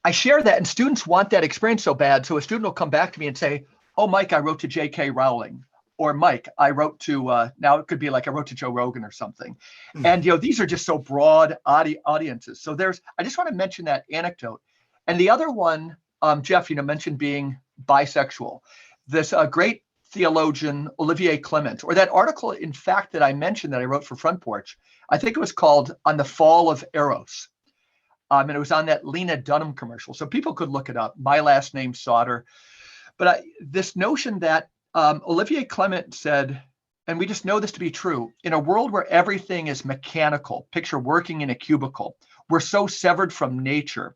I share that, and students want that experience so bad. So a student will come back to me and say, oh, Mike, I wrote to J.K. Rowling. Or Mike, I wrote to, now it could be like I wrote to Joe Rogan or something. And, these are just so broad audiences. So I just want to mention that anecdote. And the other one, Jeff, mentioned being bisexual. This great theologian, Olivier Clement, or that article, in fact, that I mentioned that I wrote for Front Porch, I think it was called On the Fall of Eros. And it was on that Lena Dunham commercial. So people could look it up. My last name, Sauter. But this notion that Olivier Clement said, and we just know this to be true, in a world where everything is mechanical, picture working in a cubicle, we're so severed from nature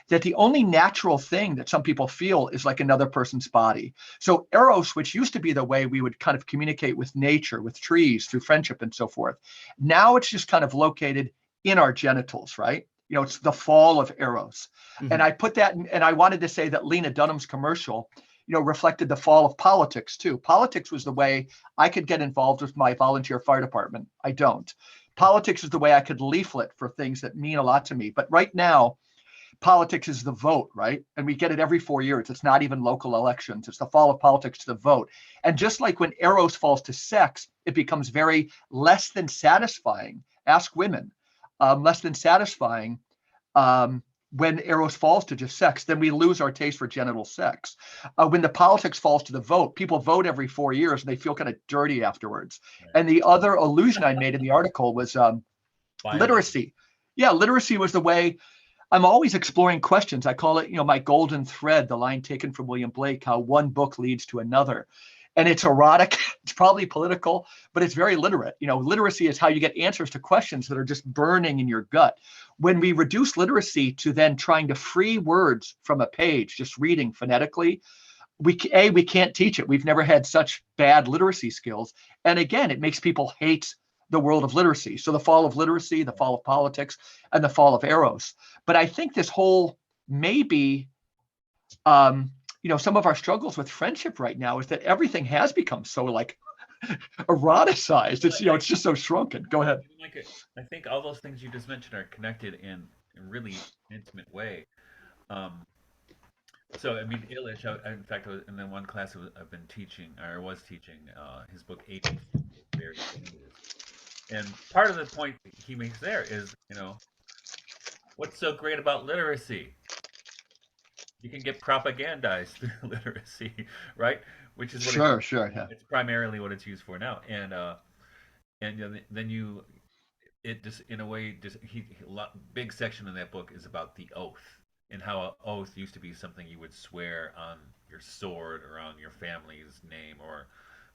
that the only natural thing that some people feel is like another person's body. So Eros, which used to be the way we would kind of communicate with nature, with trees, through friendship and so forth, now it's just kind of located in our genitals, right? It's the fall of Eros. And I put that in, and I wanted to say that Lena Dunham's commercial, reflected the fall of politics too. Politics was the way I could get involved with my volunteer fire department. I don't. Politics is the way I could leaflet for things that mean a lot to me. But right now, politics is the vote, right? And we get it every 4 years. It's not even local elections. It's the fall of politics to the vote. And just like when Eros falls to sex, it becomes very less than satisfying. Ask women. Less than satisfying when Eros falls to just sex, then we lose our taste for genital sex. When the politics falls to the vote, people vote every 4 years and they feel kind of dirty afterwards. Right. And the other allusion I made in the article was literacy. Yeah, literacy was the way. I'm always exploring questions. I call it, my golden thread, the line taken from William Blake, how one book leads to another. And it's erotic, it's probably political, but it's very literate. Literacy is how you get answers to questions that are just burning in your gut. When we reduce literacy to then trying to free words from a page, just reading phonetically, we can't teach it. We've never had such bad literacy skills. And again, it makes people hate the world of literacy. So the fall of literacy, the fall of politics, and the fall of eros. But I think this whole maybe some of our struggles with friendship right now is that everything has become so like eroticized. It's just so shrunken. Go ahead. I think all those things you just mentioned are connected in a really intimate way. Um, so I mean, Illich. In fact, in the one class I've been teaching, or was teaching, his book ABC, very famous. And part of the point he makes there is, what's so great about literacy? You can get propagandized through literacy, right? Which is what Sure, sure, yeah. it's primarily what it's used for now. And then it just in a way just big section in that book is about the oath and how an oath used to be something you would swear on your sword or on your family's name,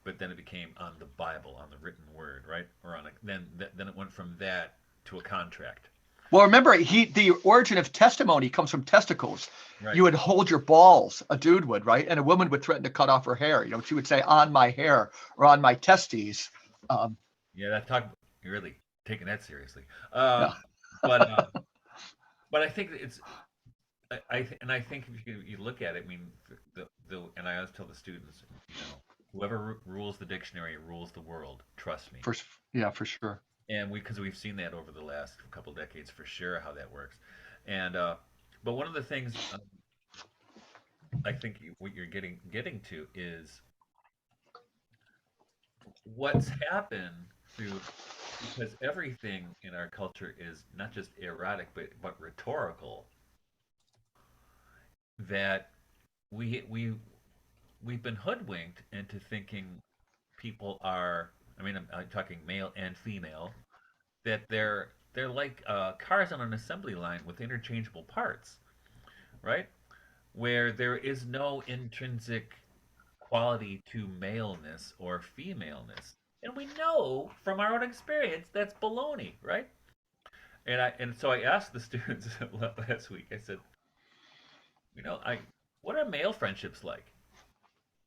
but then it became on the Bible, on the written word, right? Or then it went from that to a contract. Well, remember, the origin of testimony comes from testicles. Right. You would hold your balls, a dude would, right? And a woman would threaten to cut off her hair. She would say, on my hair or on my testes. Yeah, you're really taking that seriously. Yeah. But I think it's, I think if you look at it, I mean, and I always tell the students, whoever rules the dictionary rules the world. Trust me. For sure. And because we've seen that over the last couple decades for sure how that works. And but one of the things I think what you're getting to is what's happened because everything in our culture is not just erotic but rhetorical, that we've been hoodwinked into thinking people are, I mean, I'm talking male and female, that they're like cars on an assembly line with interchangeable parts, right? Where there is no intrinsic quality to maleness or femaleness. And we know from our own experience that's baloney, right? And so I asked the students last week, I said, what are male friendships like?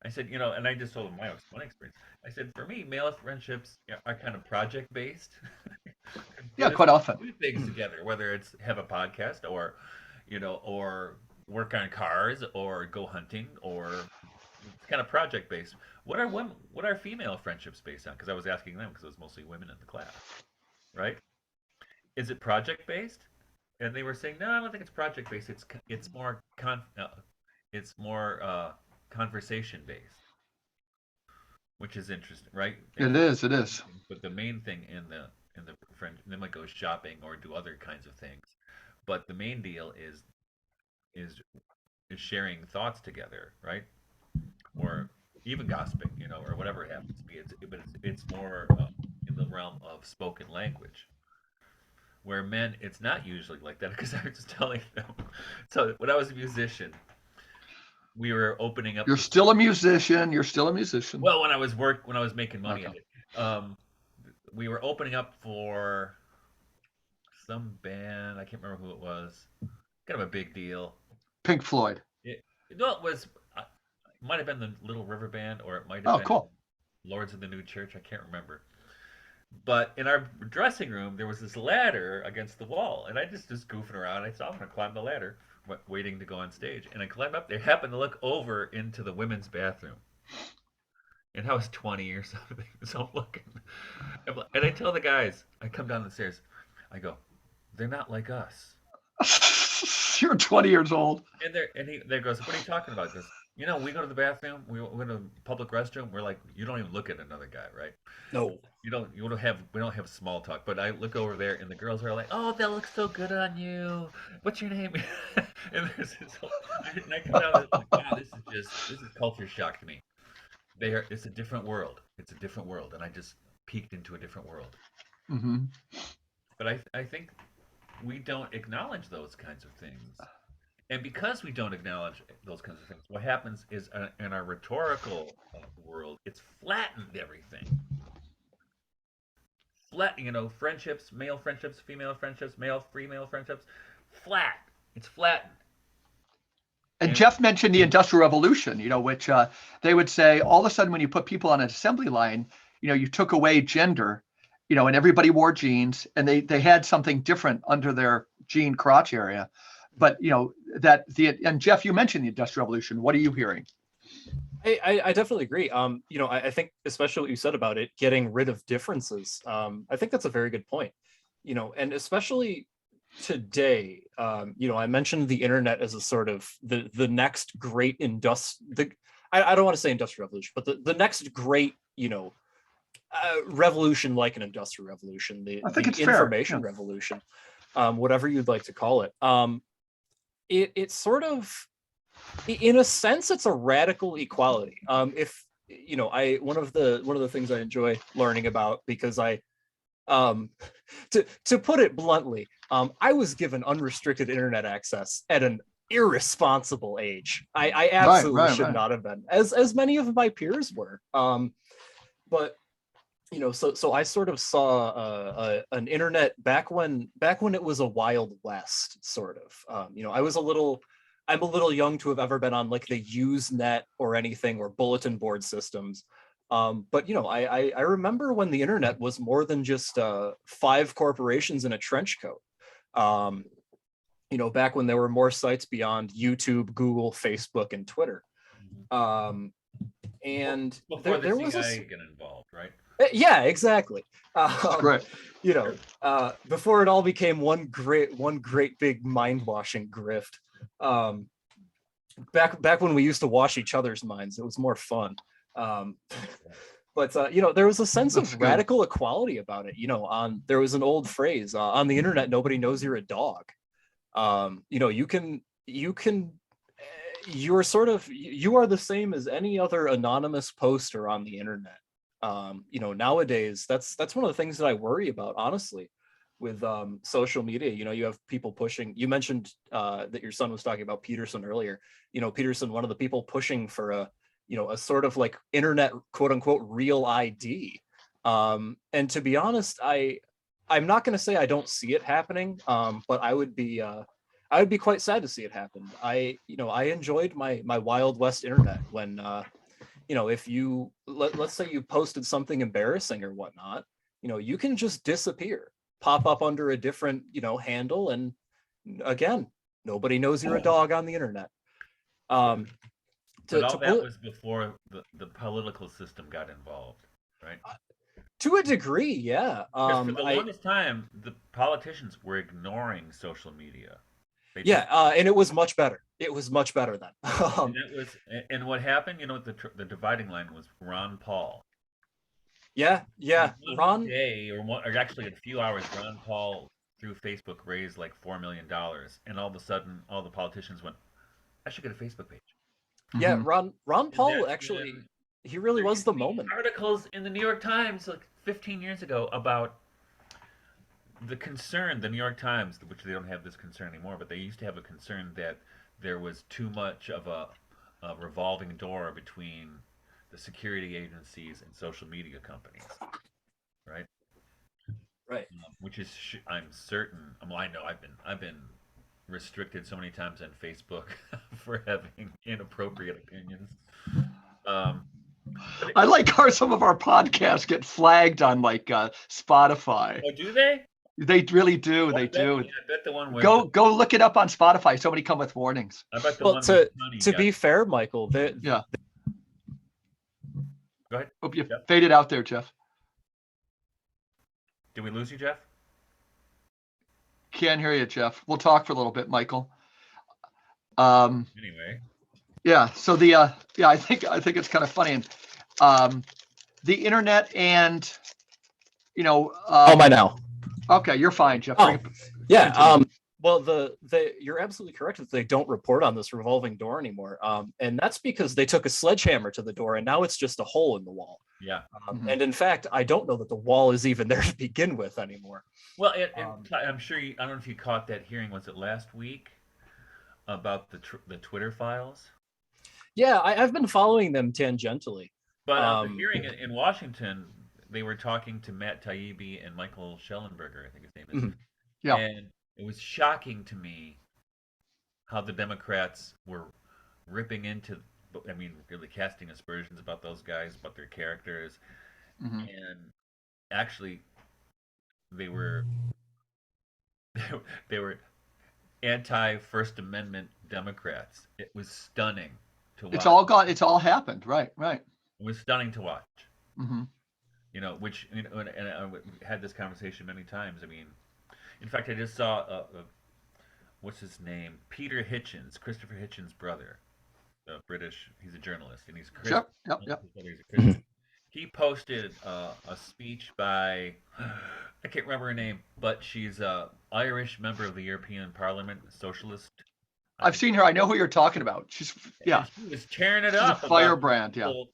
I said, and I just told them my own experience. I said, for me, male friendships are kind of project based. Yeah, quite often. Do things together, whether it's have a podcast or, or work on cars or go hunting or it's kind of project based. What are female friendships based on? Because I was asking them because it was mostly women in the class, right? Is it project based? And they were saying, no, I don't think it's project based. It's more conversation based, which is interesting, right? It is. It is. But the main thing in the friend, they might go shopping or do other kinds of things, but the main deal is sharing thoughts together, right? Or even gossiping, or whatever it happens to be. It's more in the realm of spoken language. Where men, it's not usually like that because I was just telling them. So when I was a musician, we were opening up. You're still a musician. You're still a musician. Well, when I was making money at it, we were opening up for some band. I can't remember who it was. Kind of a big deal. Pink Floyd. It was. It might have been the Little River Band, or it might Oh, have been cool. Lords of the New Church. I can't remember. But in our dressing room, there was this ladder against the wall, and I just goofing around. I saw I'm gonna climb the ladder, waiting to go on stage, and I climbed up there. Happened to look over into the women's bathroom, and I was 20 or something. So I'm looking, and I tell the guys, I come down the stairs, I go, they're not like us. You're 20 years old. And he there goes, what are you talking about? He goes, we go to the bathroom, we go to the public restroom. We're like, you don't even look at another guy, right? No. We don't have small talk. But I look over there, and the girls are like, "Oh, that looks so good on you. What's your name?" And there's this whole, and I come down and like, wow, this is culture shock to me. It's a different world. It's a different world, and I just peeked into a different world. Mm-hmm. But I think we don't acknowledge those kinds of things. And because we don't acknowledge those kinds of things, what happens is in our rhetorical world, it's flattened everything. Flat, friendships, male friendships, female friendships, male, female friendships, flat. It's flattened. And Jeff mentioned the Industrial Revolution, which they would say all of a sudden when you put people on an assembly line, you took away gender, and everybody wore jeans, and they had something different under their jean crotch area. But and Jeff, you mentioned the Industrial Revolution. What are you hearing? I definitely agree. I think especially what you said about it, getting rid of differences. I think that's a very good point. And especially today, I mentioned the internet as a sort of the next great I don't want to say industrial revolution, but the next great, revolution, like an industrial revolution, the information revolution, whatever you'd like to call it. It's sort of, in a sense, it's a radical equality. If one of the things I enjoy learning about, because to put it bluntly, I was given unrestricted internet access at an irresponsible age. I absolutely should not have been, as many of my peers were. But so I sort of saw an internet back when it was a Wild West, sort of. I'm a little young to have ever been on like the Usenet or anything, or bulletin board systems. But I remember when the internet was more than just 5 corporations in a trench coat. Back when there were more sites beyond YouTube, Google, Facebook, and Twitter. And before there was get involved, right? Yeah, exactly. Right. Before it all became one great big mind-washing grift. Back when we used to wash each other's minds, it was more fun. But there was a sense of radical equality about it. There was an old phrase, on the internet, nobody knows you're a dog. You are the same as any other anonymous poster on the internet. Nowadays, that's one of the things that I worry about, honestly, with social media. You have people pushing. You mentioned that your son was talking about Peterson earlier. Peterson, one of the people pushing for a sort of like internet quote unquote real ID. And to be honest, I'm not going to say I don't see it happening, but I would be quite sad to see it happen. I enjoyed my Wild West internet when if you let's say you posted something embarrassing or whatnot, you can just disappear, pop up under a different handle, and again, nobody knows you're a dog on the internet. But all that was before the political system got involved, right? To a degree, yeah. Because for the longest time, the politicians were ignoring social media. And it was much better. It was much better then. And what happened? The dividing line was Ron Paul. Yeah. Ron day, or actually a few hours, Ron Paul through Facebook raised like $4 million, and all of a sudden, all the politicians went, "I should get a Facebook page." Yeah, Ron Paul actually, he really was the moment. Articles in the New York Times like 15 years ago about the concern, the New York Times, which they don't have this concern anymore, but they used to have a concern that there was too much of a revolving door between the security agencies and social media companies, right? Right. Which is, I'm certain. Well, I know I've been restricted so many times on Facebook for having inappropriate opinions. I like how some of our podcasts get flagged on like Spotify. Oh, do they? They really do. Well, they do. I bet the one where go look it up on Spotify. Somebody come with warnings. I bet the well, one to be fair, Michael, yeah. Go ahead. Hope you faded out there, Jeff. Did we lose you, Jeff? Can't hear you, Jeff. We'll talk for a little bit, Michael. Anyway. Yeah. So I think it's kind of funny, and the internet and how am I now? Okay, you're fine, Jeff. Yeah. Well, you're absolutely correct that they don't report on this revolving door anymore, and that's because they took a sledgehammer to the door, and now it's just a hole in the wall. Yeah. And in fact, I don't know that the wall is even there to begin with anymore. Well, I'm sure I don't know if you caught that hearing. Was it last week about the Twitter files? Yeah, I've been following them tangentially. But the hearing in Washington, they were talking to Matt Taibbi and Michael Schellenberger, I think his name is. Mm-hmm. Yeah. And it was shocking to me how the Democrats were ripping into, I mean, really casting aspersions about those guys, about their characters, Hmm. and actually they were they were anti First Amendment Democrats. It was stunning to It's watch. all gone. It's all happened. Right. Right. It was stunning to watch. Hmm. Which and I had this conversation many times. I mean, in fact, I just saw what's his name, Peter Hitchens, Christopher Hitchens' brother, British. He's a journalist, and he's Chris. Sure. Yep. Yep. He's a Christian. He posted a speech by I can't remember her name, but she's a Irish member of the European Parliament, socialist. I I've think, seen her. I know who you're talking about. She's and yeah. she was tearing it She's a up about firebrand. Yeah. people,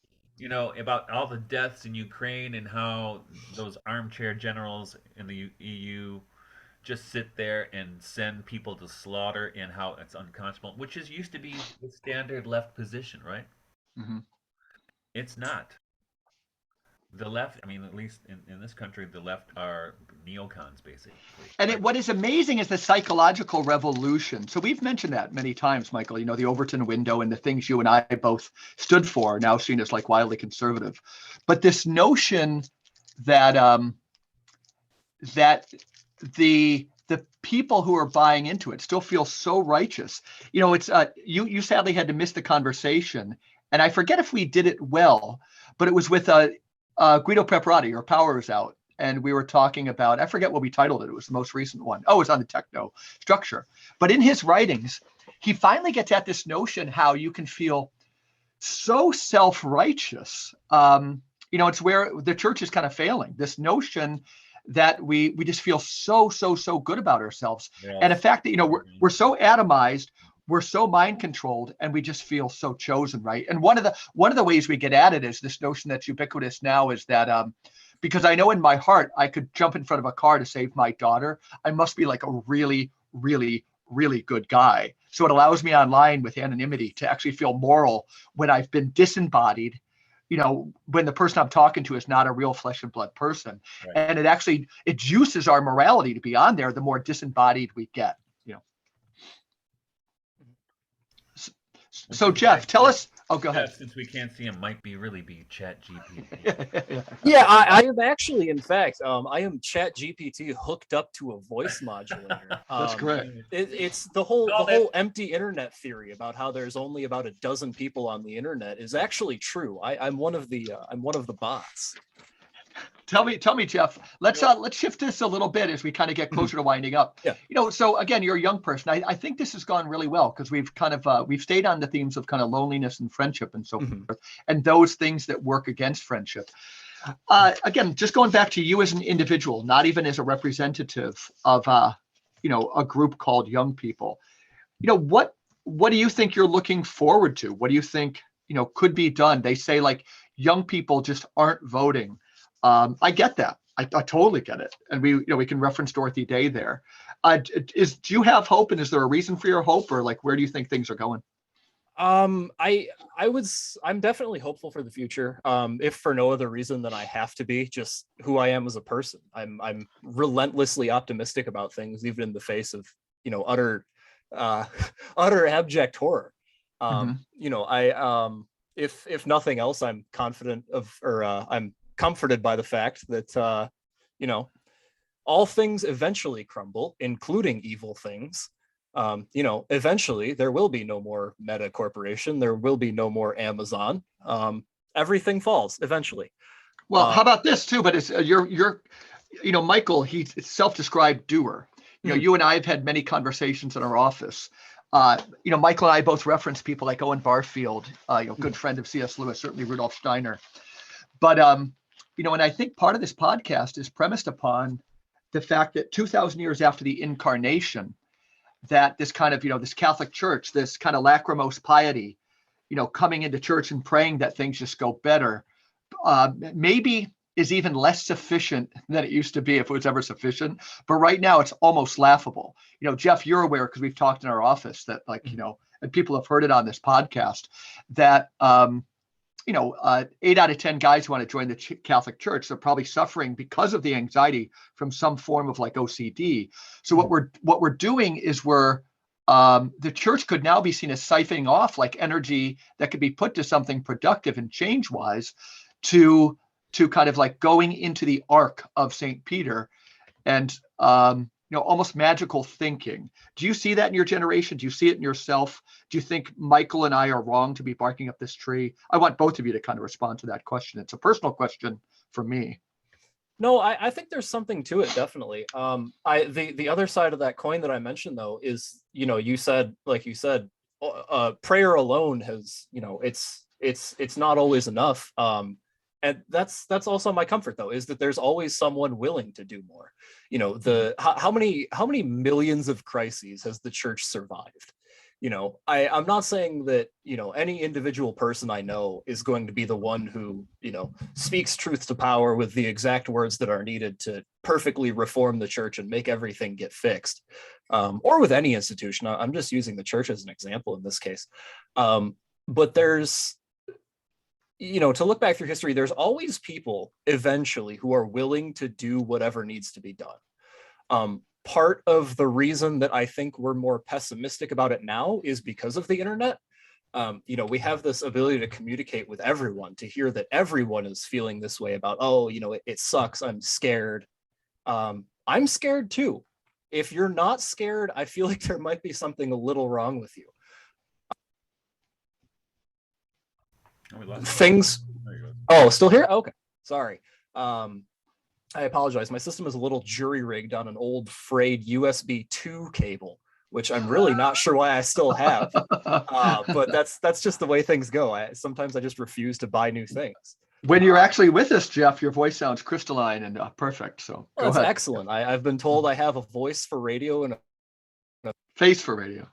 about all the deaths in Ukraine and how those armchair generals in the EU just sit there and send people to slaughter and how it's unconscionable, which is used to be the standard left position, right? Hmm. It's not. The left, I mean, at least in this country, the left are neocons, basically. And Right? what is amazing is the psychological revolution. So we've mentioned that many times, Michael, the Overton window and the things you and I both stood for, now seen as like wildly conservative. But this notion that that the people who are buying into it still feel so righteous. It's you sadly had to miss the conversation, and I forget if we did it well, but it was with Guido Preparati, or Power is Out. And we were talking about, I forget what we titled it. It was the most recent one. Oh, it was on the techno structure. But in his writings, he finally gets at this notion how you can feel so self-righteous. It's where the church is kind of failing. This notion that we just feel so good about ourselves. Yes. And the fact that, we're so atomized, we're so mind controlled, and we just feel so chosen, right? And one of the ways we get at it is this notion that's ubiquitous now is that because I know in my heart I could jump in front of a car to save my daughter, I must be like a really, really, really good guy. So it allows me online with anonymity to actually feel moral when I've been disembodied, when the person I'm talking to is not a real flesh and blood person. Right. And it juices our morality to be on there the more disembodied we get. So Jeff, tell us. Oh, go ahead. Since we can't see him, might really be Chat GPT. Yeah, I am actually, in fact, I am Chat GPT hooked up to a voice modulator. That's great. It's the whole empty internet theory about how there's only about a dozen people on the internet is actually true. I'm one of the bots. Tell me, Jeff. Let's shift this a little bit as we kind of get closer to winding up. Yeah. So again, you're a young person. I think this has gone really well because we've kind of we've stayed on the themes of kind of loneliness and friendship and so forth, and those things that work against friendship. Again, just going back to you as an individual, not even as a representative of a group called young people. What do you think you're looking forward to? What do you think could be done? They say like young people just aren't voting. I get that. I totally get it. And we can reference Dorothy Day there. Do you have hope, and is there a reason for your hope, or like where do you think things are going? I'm definitely hopeful for the future. If for no other reason than I have to be, just who I am as a person. I'm relentlessly optimistic about things, even in the face of utter abject horror. If nothing else, I'm confident I'm comforted by the fact that all things eventually crumble, including evil things. Eventually there will be no more Meta Corporation. There will be no more Amazon. Everything falls eventually. Well, how about this too? But it's you're Michael, he's a self-described doer. You and I have had many conversations in our office. Michael and I both reference people like Owen Barfield, good friend of C.S. Lewis, certainly Rudolf Steiner. But and I think part of this podcast is premised upon the fact that 2,000 years after the incarnation, that this kind of, this Catholic Church, this kind of lachrymose piety, coming into church and praying that things just go better, maybe is even less sufficient than it used to be, if it was ever sufficient. But right now it's almost laughable. Jeff, you're aware, because we've talked in our office that and people have heard it on this podcast, that 8 out of 10 guys who want to join the Catholic Church, they're probably suffering because of the anxiety from some form of like OCD. So what we're doing is we're the church could now be seen as siphoning off like energy that could be put to something productive and change wise to kind of like going into the ark of St. Peter and almost magical thinking. Do you see that in your generation? Do you see it in yourself? Do you think Michael and I are wrong to be barking up this tree? I want both of you to kind of respond to that question. It's a personal question for me. No, I think there's something to it, definitely. The other side of that coin that I mentioned though is, you said, prayer alone has, it's not always enough. And that's also my comfort though, is that there's always someone willing to do more. How many millions of crises has the church survived? I'm not saying that, any individual person I know is going to be the one who, speaks truth to power with the exact words that are needed to perfectly reform the church and make everything get fixed, or with any institution. I'm just using the church as an example in this case. But there's, to look back through history, there's always people eventually who are willing to do whatever needs to be done. Part of the reason that I think we're more pessimistic about it now is because of the internet. We have this ability to communicate with everyone, to hear that everyone is feeling this way about, it sucks, I'm scared. I'm scared too. If you're not scared, I feel like there might be something a little wrong with you. Things. Oh, still here? Okay, sorry. I apologize. My system is a little jury rigged on an old frayed USB 2 cable, which I'm really not sure why I still have. But that's just the way things go. Sometimes I just refuse to buy new things. When you're actually with us, Jeff, your voice sounds crystalline and perfect. So go ahead. Excellent. I've been told I have a voice for radio and a face for radio.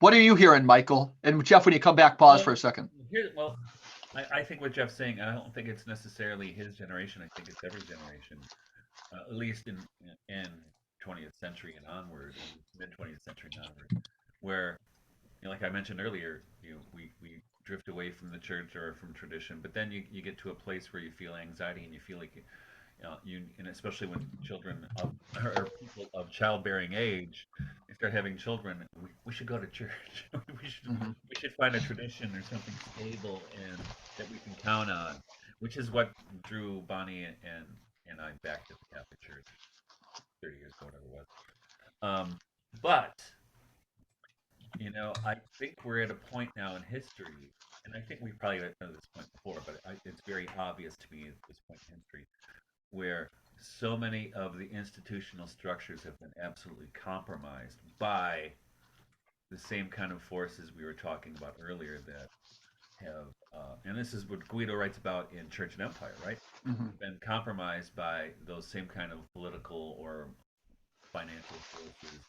What are you hearing, Michael? And Jeff, when you come back, pause for a second. I think what Jeff's saying, I don't think it's necessarily his generation. I think it's every generation, at least in 20th century and onward, mid 20th century and onward, where, like I mentioned earlier, we drift away from the church or from tradition, but then you get to a place where you feel anxiety and you feel like and especially when children or people of childbearing age, they start having children, we should go to church. we should find a tradition or something stable and that we can count on, which is what drew Bonnie and I back to the Catholic Church 30 years ago, whatever it was. But I think we're at a point now in history, and I think we probably know this point before, but it's very obvious to me at this point in history, where so many of the institutional structures have been absolutely compromised by the same kind of forces we were talking about earlier that have, and this is what Guido writes about in Church and Empire, right? Mm-hmm. Been compromised by those same kind of political or financial forces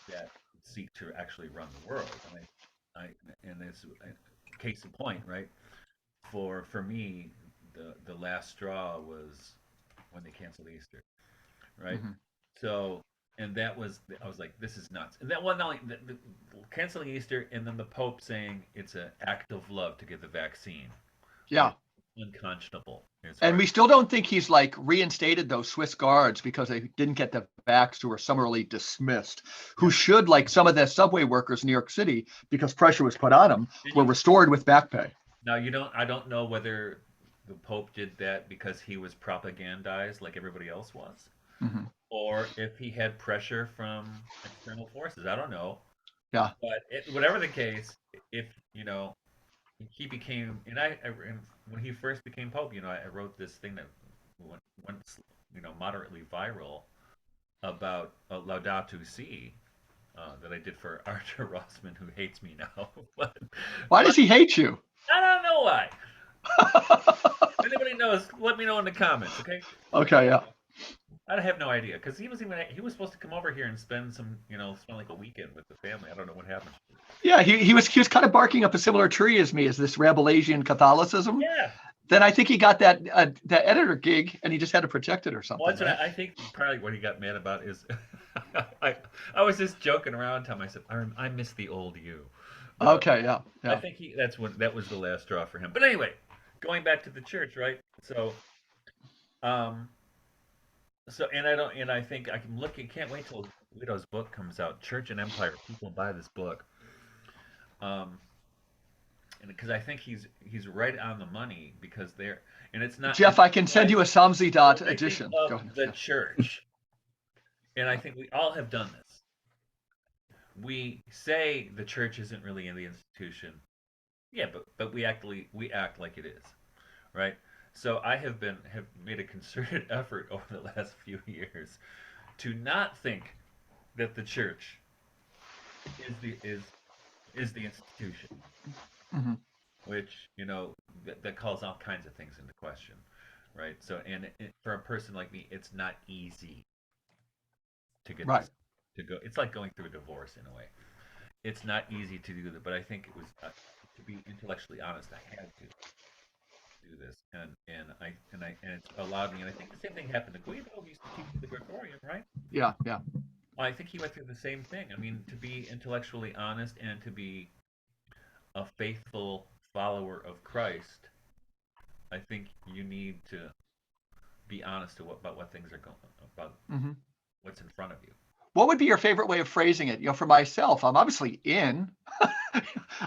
that seek to actually run the world. And it's a case in point, right? For me, the last straw was when they canceled Easter, right? Mm-hmm. So, and that was, I was like, this is nuts. And that one, not only the canceling Easter, and then the Pope saying it's an act of love to get the vaccine. Yeah. Unconscionable. And we still don't think he's like reinstated those Swiss guards because they didn't get the vax, who were summarily dismissed, who should, like some of the subway workers in New York City, because pressure was put on them, were restored with back pay. Now, I don't know whether the Pope did that because he was propagandized like everybody else was, mm-hmm. or if he had pressure from external forces. I don't know. Yeah. But whatever the case, if he became, and when he first became Pope, I wrote this thing that went moderately viral about Laudato Si that I did for Archer Rossman, who hates me now. Why does he hate you? I don't know why. If anybody knows, let me know in the comments, okay? Okay, yeah. I have no idea, because he was supposed to come over here and spend like a weekend with the family. I don't know what happened. Yeah, he was kind of barking up a similar tree as me, as this Rabelaisian Catholicism. Yeah. Then I think he got that editor gig, and he just had to protect it or something. Well, that's what I think. Probably what he got mad about is, I was just joking around. Tom, I said, I miss the old you. But okay, yeah. I think that was the last straw for him. But anyway, going back to the church, right? So, and I think I can can't wait till Guido's book comes out, Church and Empire. People buy this book, um, and because I think he's right on the money because they're and it's not. And Jeff, I can send you a Samsi dot I think edition. Go of ahead. the Yeah. church, and I think we all have done this. We say the church isn't really in the institution. Yeah, but we act like it is, right? So I have made a concerted effort over the last few years to not think that the church is the institution, Hmm. which that calls all kinds of things into question, right? So for a person like me, it's not easy to get Right. this to go. It's like going through a divorce in a way. It's not easy to do that, but I think it was to be intellectually honest. I had to do this, and it's allowed me. And I think the same thing happened to Guido. He used to teach the Gregorian, right? Yeah. Yeah. Well, I think he went through the same thing. I mean, to be intellectually honest and to be a faithful follower of Christ, I think you need to be honest about what things are going about Hmm. what's in front of you. What would be your favorite way of phrasing it? For myself, I'm obviously in. I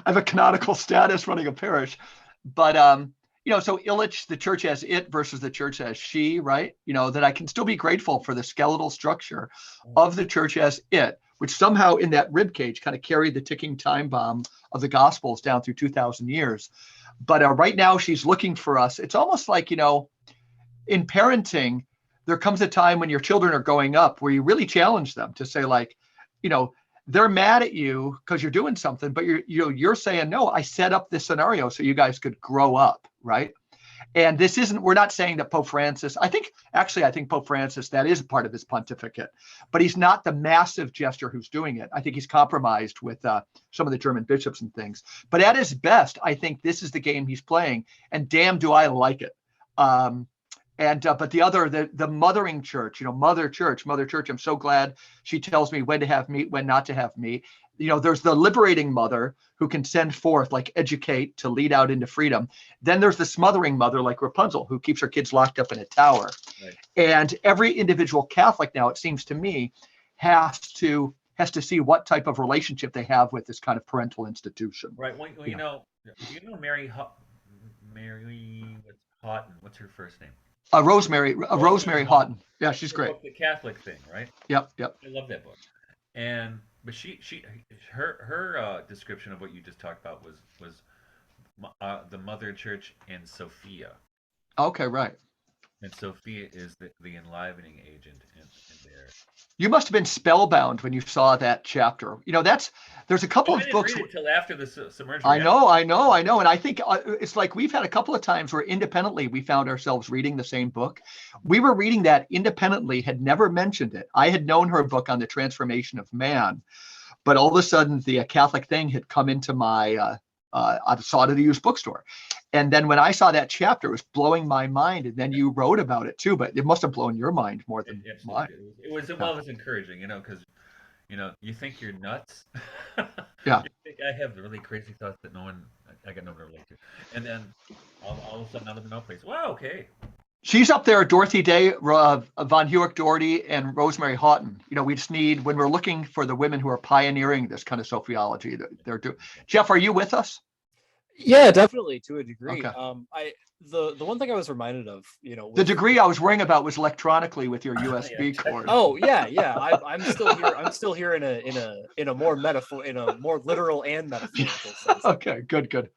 have a canonical status running a parish, but so Illich, the church as it versus the church as she, right? That I can still be grateful for the skeletal structure of the church as it, which somehow in that rib cage kind of carried the ticking time bomb of the Gospels down through 2,000 years. But right now she's looking for us. It's almost like in parenting, there comes a time when your children are growing up where you really challenge them to say, like, they're mad at you because you're doing something, but you're saying, no, I set up this scenario so you guys could grow up, right? And we're not saying that Pope Francis, I think Pope Francis, that is part of his pontificate, but he's not the massive gesture who's doing it. I think he's compromised with some of the German bishops and things. But at his best, I think this is the game he's playing, and damn, do I like it. But the mothering church, mother church, I'm so glad she tells me when to have meat, when not to have meat. There's the liberating mother who can send forth, like, educate to lead out into freedom. Then there's the smothering mother, like Rapunzel, who keeps her kids locked up in a tower. Right. And every individual Catholic now, it seems to me, has to see what type of relationship they have with this kind of parental institution. Right. Well, do you know Mary Houghton? What's her first name? Rosemary Houghton. Yeah, she's great. The Catholic thing, right? Yep. I love that book. But her description of what you just talked about was the Mother Church and Sophia. Okay, right. And Sophia is the enlivening agent in there. You must have been spellbound when you saw that chapter. There's a couple of books. I didn't read it until after the submersion. I know. And I think it's like we've had a couple of times where independently we found ourselves reading the same book. We were reading that independently, had never mentioned it. I had known her book on the transformation of man, but all of a sudden the Catholic thing had come into my I saw it at a used bookstore. And then when I saw that chapter, it was blowing my mind. And then you wrote about it too, but it must have blown your mind more than mine. It was encouraging, because you think you're nuts. Yeah. You think I have really crazy thoughts that I got no one to relate to. And then all of a sudden out of no place, wow, okay. She's up there, Dorothy Day, von Hewick Doherty, and Rosemary Houghton. We just need, when we're looking for the women who are pioneering this kind of sophiology, they're doing. Jeff, are you with us? Yeah, definitely, to a degree. Okay. The one thing I was reminded of, the degree I was worrying about was electronically with your USB cord. Oh yeah. I'm still here. I'm still here in a more literal and metaphorical sense. Okay, good.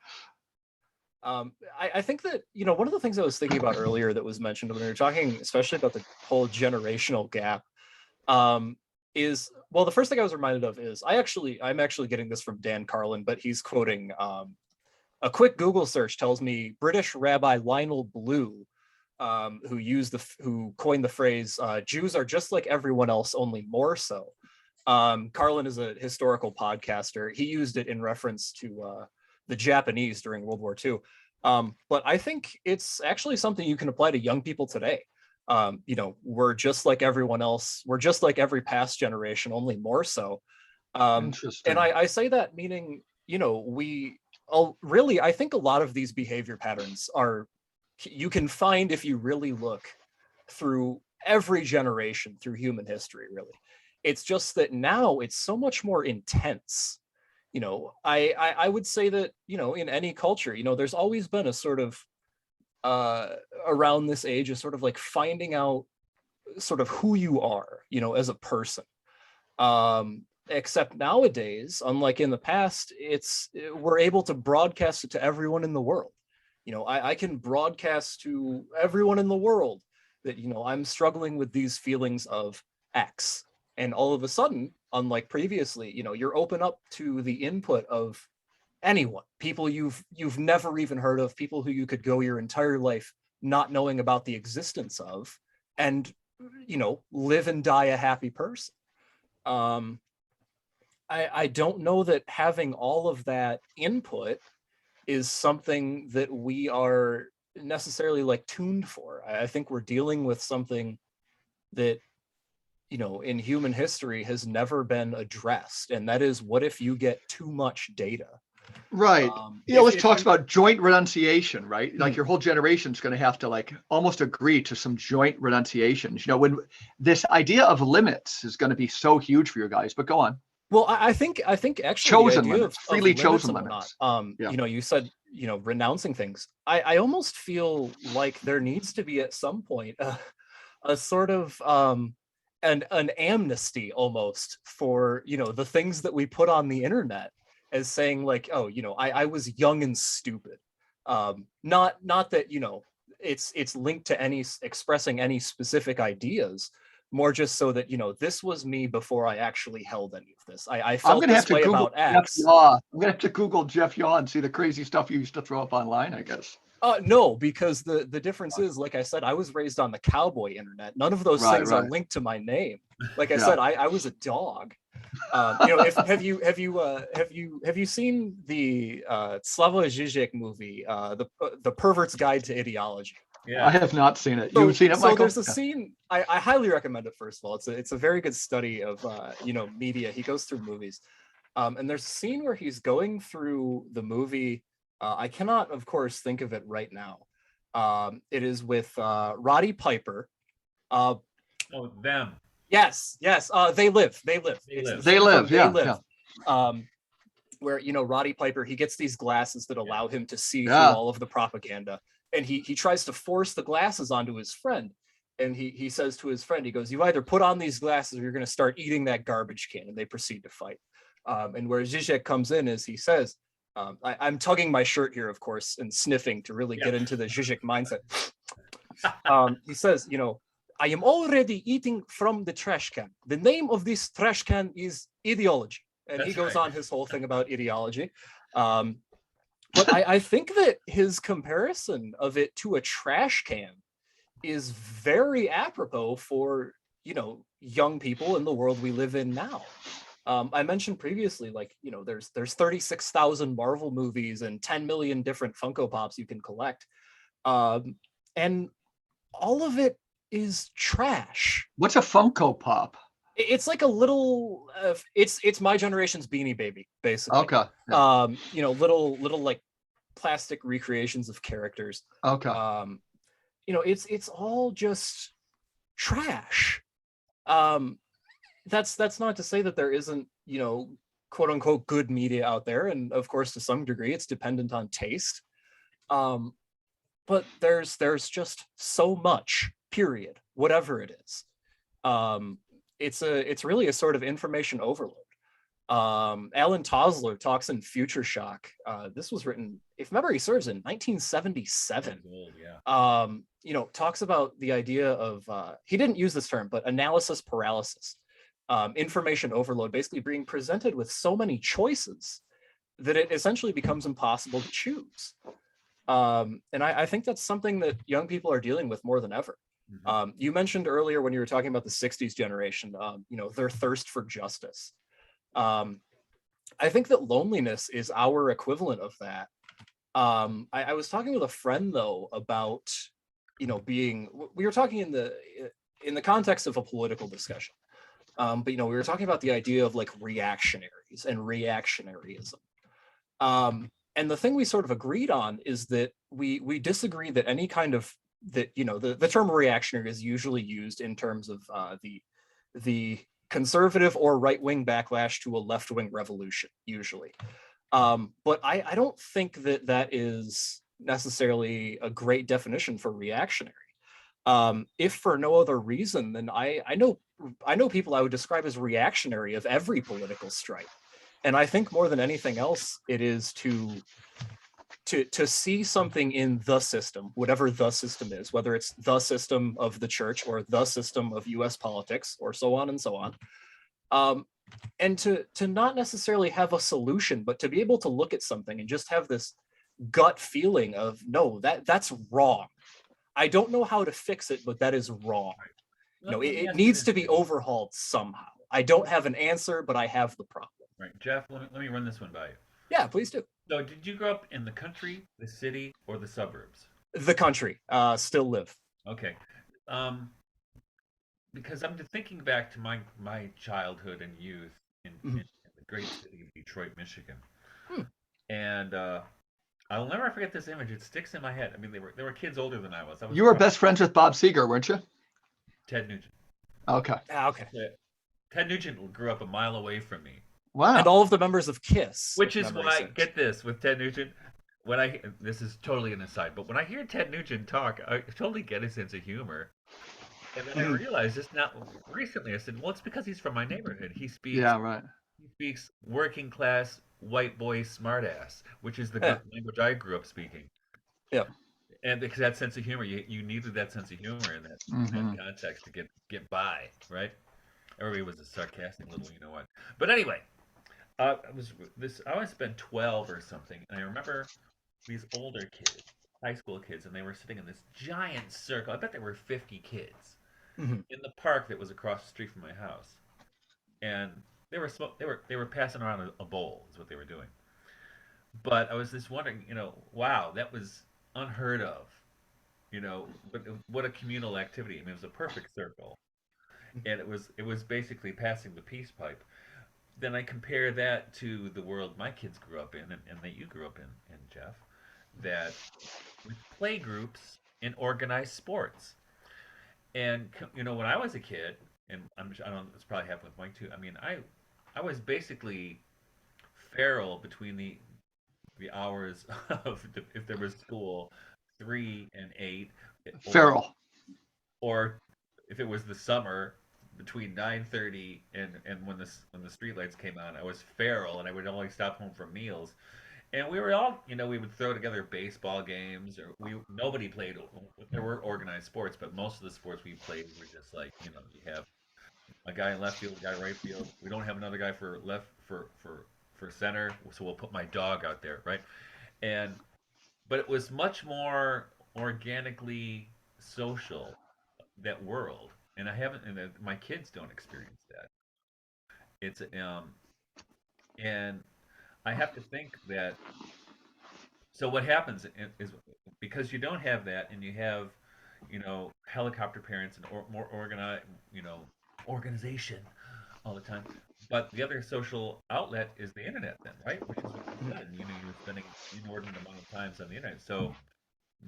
I think that one of the things I was thinking about earlier that was mentioned when we were talking, especially about the whole generational gap, is, well, the first thing I was reminded of is I'm actually getting this from Dan Carlin, but he's quoting a quick Google search tells me British Rabbi Lionel Blue, who coined the phrase "Jews are just like everyone else, only more so." Carlin is a historical podcaster. He used it in reference to the Japanese during World War II. But I think it's actually something you can apply to young people today. We're just like everyone else. We're just like every past generation, only more so. Interesting. And I say that meaning, really, I think a lot of these behavior patterns you can find if you really look through every generation through human history, really. It's just that now it's so much more intense. I would say that, in any culture, there's always been a sort of around this age, a sort of like finding out sort of who you are, as a person. Except nowadays, unlike in the past, we're able to broadcast it to everyone in the world. I can broadcast to everyone in the world that, I'm struggling with these feelings of X. And all of a sudden, unlike previously, you're open up to the input of anyone, people you've never even heard of, people who you could go your entire life not knowing about the existence of, and live and die a happy person. I don't know that having all of that input is something that we are necessarily like tuned for. I think we're dealing with something that, in human history has never been addressed, and that is, what if you get too much data? Right. He always talks about joint renunciation, right? Like your whole generation's going to have to like almost agree to some joint renunciations. When this idea of limits is going to be so huge for you guys. But go on. Well, I think actually chosen the idea limits, of freely limits chosen and limits. whatnot, Yeah. You said, renouncing things. I almost feel like there needs to be at some point a sort of an amnesty almost for, the things that we put on the internet, as saying like, oh, I was young and stupid. Not that, it's linked to any expressing any specific ideas, more just so that, this was me before I actually held any of this. I felt this way about X. I'm gonna have to Google Jeff Yaw and see the crazy stuff you used to throw up online, I guess. No, because the difference is, like I said, I was raised on the cowboy internet. None of those things are linked to my name. Like I said, I was a dog. Have you seen the Slavoj Žižek movie, the Pervert's Guide to Ideology? Yeah, I have not seen it. You've seen it, Michael? So there's a scene. I highly recommend it. First of all, it's a very good study of media. He goes through movies, and there's a scene where he's going through the movie. I cannot, of course, think of it right now. It is with Roddy Piper. Them. Yes. They live. They live. Yeah. Where Roddy Piper, he gets these glasses that allow him to see through all of the propaganda, and he tries to force the glasses onto his friend. And he says to his friend, he goes, "You either put on these glasses or you're going to start eating that garbage can." And they proceed to fight. And where Zizek comes in is he says, I'm tugging my shirt here, of course, and sniffing to really get into the Zizek mindset. He says, "I am already eating from the trash can. The name of this trash can is ideology." And he goes on his whole thing about ideology. But I think that his comparison of it to a trash can is very apropos for, young people in the world we live in now. I mentioned previously, like, there's 36,000 Marvel movies and 10 million different Funko Pops you can collect. And all of it is trash. What's a Funko Pop? It's like a little, it's my generation's Beanie Baby, basically. Okay. Yeah. Little like plastic recreations of characters. Okay. It's all just trash. That's not to say that there isn't, quote unquote good media out there, and of course to some degree it's dependent on taste. But there's just so much, period, whatever it is. It's really a sort of information overload. Alan Tosler talks in Future Shock. This was written, if memory serves, in 1977. Talks about the idea of, he didn't use this term, but analysis paralysis. Information overload, basically being presented with so many choices that it essentially becomes impossible to choose. And I think that's something that young people are dealing with more than ever. You mentioned earlier when you were talking about the 60s generation, their thirst for justice. I think that loneliness is our equivalent of that. I was talking with a friend though about, we were talking in the context of a political discussion. But we were talking about the idea of like reactionaries and reactionaryism. And the thing we sort of agreed on is that we disagree that any kind of the term reactionary is usually used in terms of the conservative or right-wing backlash to a left-wing revolution, usually. But I don't think that that is necessarily a great definition for reactionary. If for no other reason, then I know people I would describe as reactionary of every political stripe. And I think more than anything else, it is to see something in the system, whatever the system is, whether it's the system of the church or the system of US politics or so on and so on. And to not necessarily have a solution, but to be able to look at something and just have this gut feeling of, no, that's wrong. I don't know how to fix it, but that is wrong. Let me It ask you needs this, to be Jeff. overhauled somehow. I don't have an answer, but I have the problem. Right, Jeff, let me run this one by you. Yeah, please do. So, did you grow up in the country, the city, or the suburbs? The country, still live. Okay. Because I'm just thinking back to my childhood and youth in the great city of Detroit, Michigan. Hmm. And I'll never forget this image. It sticks in my head. I mean, they were kids older than I was. You were best friends with Bob Seger, weren't you? Ted Nugent. Okay. Okay. Ted Nugent grew up a mile away from me. Wow. And all of the members of KISS. Which if is memory why, serves. get this, with Ted Nugent, this is totally an aside, but when I hear Ted Nugent talk, I totally get his sense of humor. And then I realized just not recently, I said, well, it's because he's from my neighborhood. He speaks, Yeah, right. he speaks working class white boy smartass, which is the language I grew up speaking. Yeah. And because that sense of humor, you needed that sense of humor in that context to get by, right? Everybody was a sarcastic little, you know what. But anyway, I always been 12 or something, and I remember these older kids, high school kids, and they were sitting in this giant circle. I bet there were 50 kids in the park that was across the street from my house, and they were passing around a bowl is what they were doing. But I was just wondering, wow, that was unheard of, but what a communal activity. I mean, it was a perfect circle, and it was basically passing the peace pipe. Then I compare that to the world my kids grew up in, and that you grew up in Jeff, that with play groups and organized sports. And when I was a kid, and I don't know, it's probably happened with Mike too. I mean, I was basically feral between the hours of if there was school, 3 and 8, Feral. or if it was the summer between 9:30 and when the street lights came on, I was feral and I would only stop home for meals. And we were all, we would throw together baseball games, or nobody played. There were organized sports, but most of the sports we played were just like, you have a guy in left field, a guy right field. We don't have another guy for left for center, so we'll put my dog out there, right? But it was much more organically social, that world, and my kids don't experience that. It's and I have to think that. So what happens is because you don't have that, and you have, helicopter parents and more organized, organization all the time. But the other social outlet is the internet, then, right? Which is what you said. You're spending an inordinate amount of times on the internet. So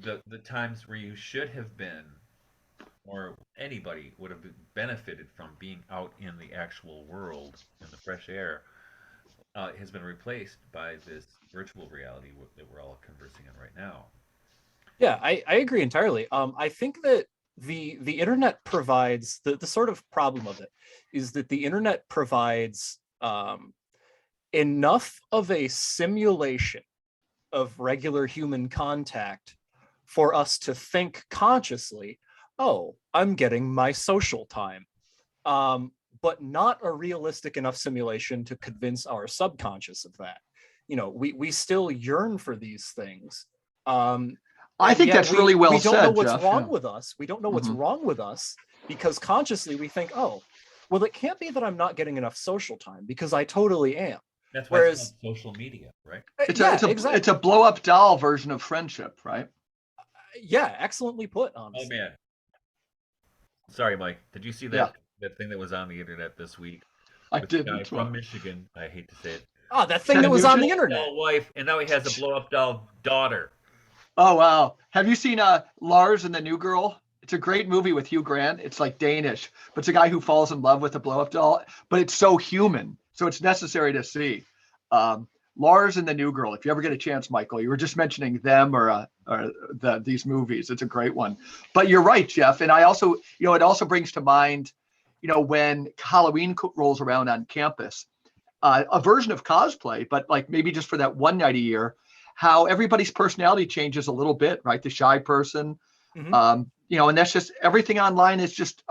the times where you should have been, or anybody would have benefited from being out in the actual world in the fresh air, has been replaced by this virtual reality that we're all conversing in right now. Yeah, I agree entirely. I think that the internet provides the sort of problem of it is that the internet provides enough of a simulation of regular human contact for us to think consciously, oh, I'm getting my social time. But not a realistic enough simulation to convince our subconscious of that. We still yearn for these things. I think that's really well said, We don't know what's Jeff, wrong with us. We don't know what's wrong with us because consciously we think, oh, well, it can't be that I'm not getting enough social time because I totally am. That's why it's called social media, right? It's a blow up doll version of friendship, right? Yeah, excellently put, honestly. Oh man. Sorry, Mike. Did you see that thing that was on the internet this week? I did. Guy from Michigan. I hate to say it. Oh, that thing that was on the internet. Wife, and now he has a blow up doll daughter. Oh wow! Have you seen Lars and the New Girl? It's a great movie with Hugh Grant. It's like Danish, but it's a guy who falls in love with a blow up doll, but it's so human. So it's necessary to see. Lars and the New Girl. If you ever get a chance, Michael, you were just mentioning them or these movies. It's a great one. But you're right, Jeff. And I also, it also brings to mind, when Halloween rolls around on campus, a version of cosplay, but like maybe just for that one night a year, how everybody's personality changes a little bit, right? The shy person, and that's just everything online is just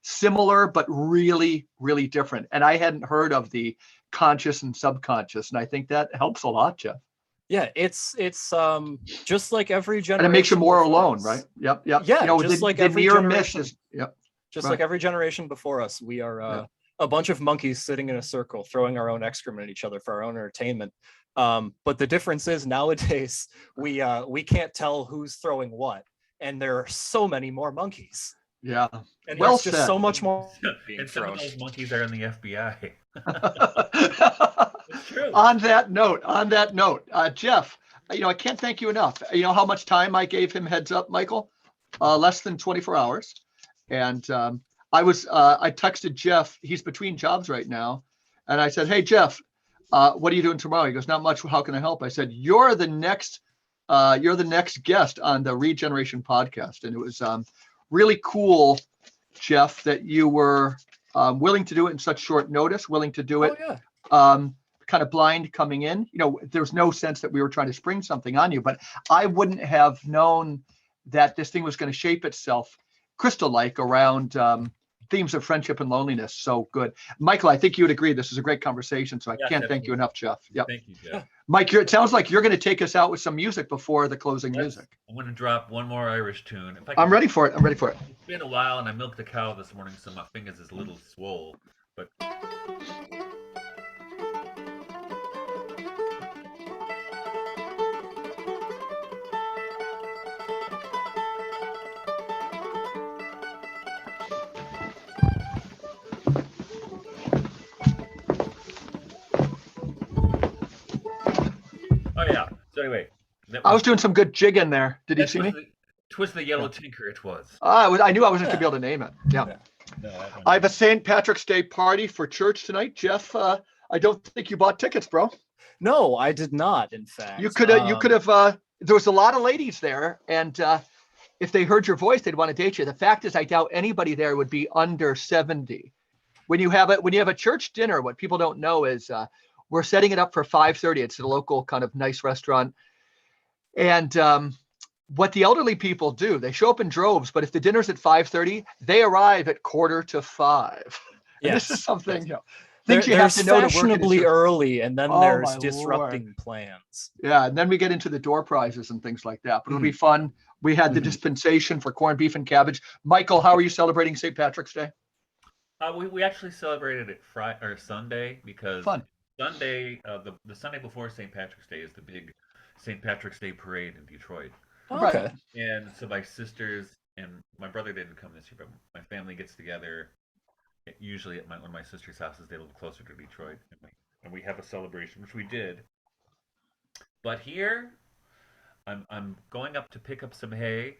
similar, but really, really different. And I hadn't heard of the conscious and subconscious, and I think that helps a lot, Jeff. Yeah, it's just like every generation, and it makes you more alone, right? Yep. Yeah, just like every near generation. miss is, yep. Just like every generation before us, we are a bunch of monkeys sitting in a circle, throwing our own excrement at each other for our own entertainment. But the difference is nowadays we can't tell who's throwing what, and there are so many more monkeys. Yeah, and there's just so much more. And some of those monkeys are in the FBI. It's true. On that note, Jeff, I can't thank you enough. You know how much time I gave him heads up, Michael? Less than 24 hours. And I texted Jeff, he's between jobs right now. And I said, hey, Jeff, what are you doing tomorrow? He goes, not much. How can I help? I said, you're the next guest on the Regeneration podcast. And it was really cool, Jeff, that you were willing to do it in such short notice, willing to do it kind of blind coming in. There's no sense that we were trying to spring something on you, but I wouldn't have known that this thing was going to shape itself crystal-like around themes of friendship and loneliness. So good. Michael, I think you would agree this is a great conversation, so I can't thank you enough, Jeff. Yep. Thank you, Jeff. Mike, it sounds like you're going to take us out with some music before the closing music. I'm going to drop one more Irish tune. I'm ready for it. It's been a while, and I milked a cow this morning, so my fingers is a little swole. But so anyway, I was doing some good jigging there. Did you see me? Twas the Yellow Tinker. It was. I knew I wasn't going to be able to name it. Yeah. No, I have a St. Patrick's Day party for church tonight, Jeff. I don't think you bought tickets, bro. No, I did not. In fact, you could have. There was a lot of ladies there, and if they heard your voice, they'd want to date you. The fact is, I doubt anybody there would be under 70. When you have a church dinner, what people don't know is we're setting it up for 5:30. It's a local kind of nice restaurant. And what the elderly people do, they show up in droves, but if the dinner's at 5:30, they arrive at 4:45. And this is something, things you have to know to work fashionably early, and then there's disrupting plans. Yeah, and then we get into the door prizes and things like that. But it'll be fun. We had the dispensation for corned beef and cabbage. Michael, how are you celebrating St. Patrick's Day? We actually celebrated it Sunday because Sunday, the Sunday before St. Patrick's Day is the big St. Patrick's Day parade in Detroit. Okay. And so my sisters and my brother didn't come this year, but my family gets together usually at one of my sister's houses. They live closer to Detroit, and we have a celebration, which we did. But here, I'm going up to pick up some hay,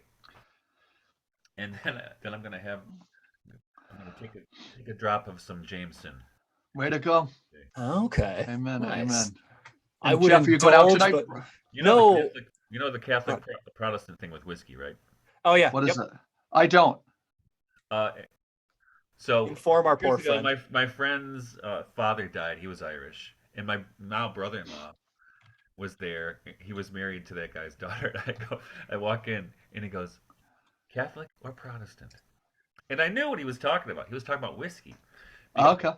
and then I'm gonna take a drop of some Jameson. Way to go. Okay. Amen. Nice. Amen. I would indulge, going out tonight? But the Catholic Protestant thing with whiskey, right? Oh yeah. What is it? I don't. So inform our poor friend. My friend's father died. He was Irish, and my now brother-in-law was there. He was married to that guy's daughter. I walk in, and he goes, "Catholic or Protestant?" And I knew what he was talking about. He was talking about whiskey. Okay.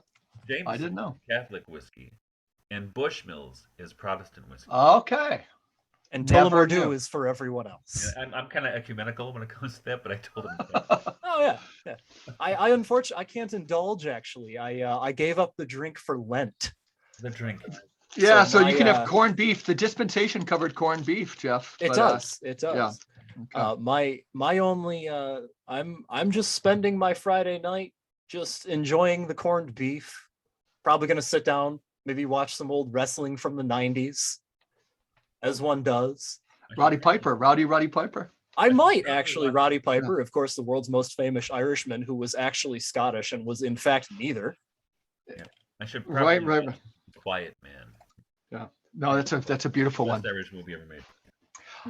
Jameson, I didn't know. Catholic whiskey, and Bushmills is Protestant whiskey. Okay. And Tullamore is for everyone else. Yeah, I'm kind of ecumenical when it comes to that, but I told him. Oh yeah. I unfortunately I can't indulge. Actually, I gave up the drink for Lent. The drink. Yeah, so you can have corned beef. The dispensation covered corned beef, Jeff. It does. It does. Yeah. Okay. My only I'm just spending my Friday night just enjoying the corned beef. Probably gonna sit down, maybe watch some old wrestling from the 90s, as one does. Roddy Piper. I might actually. Roddy Piper, of course, the world's most famous Irishman, who was actually Scottish and was in fact neither. Yeah. I should probably Right. Quiet Man. Yeah. No, that's a beautiful one. Best Irish movie ever made.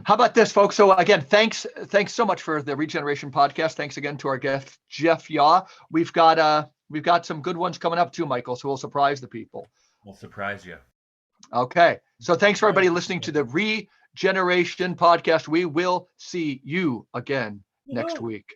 How about this, folks? So again, thanks so much for the Regeneration podcast. Thanks again to our guest Jeff Yaw. We've got some good ones coming up too, Michael. So we'll surprise the people. We'll surprise you. Okay. So thanks for everybody listening to the Regeneration podcast. We will see you again next week.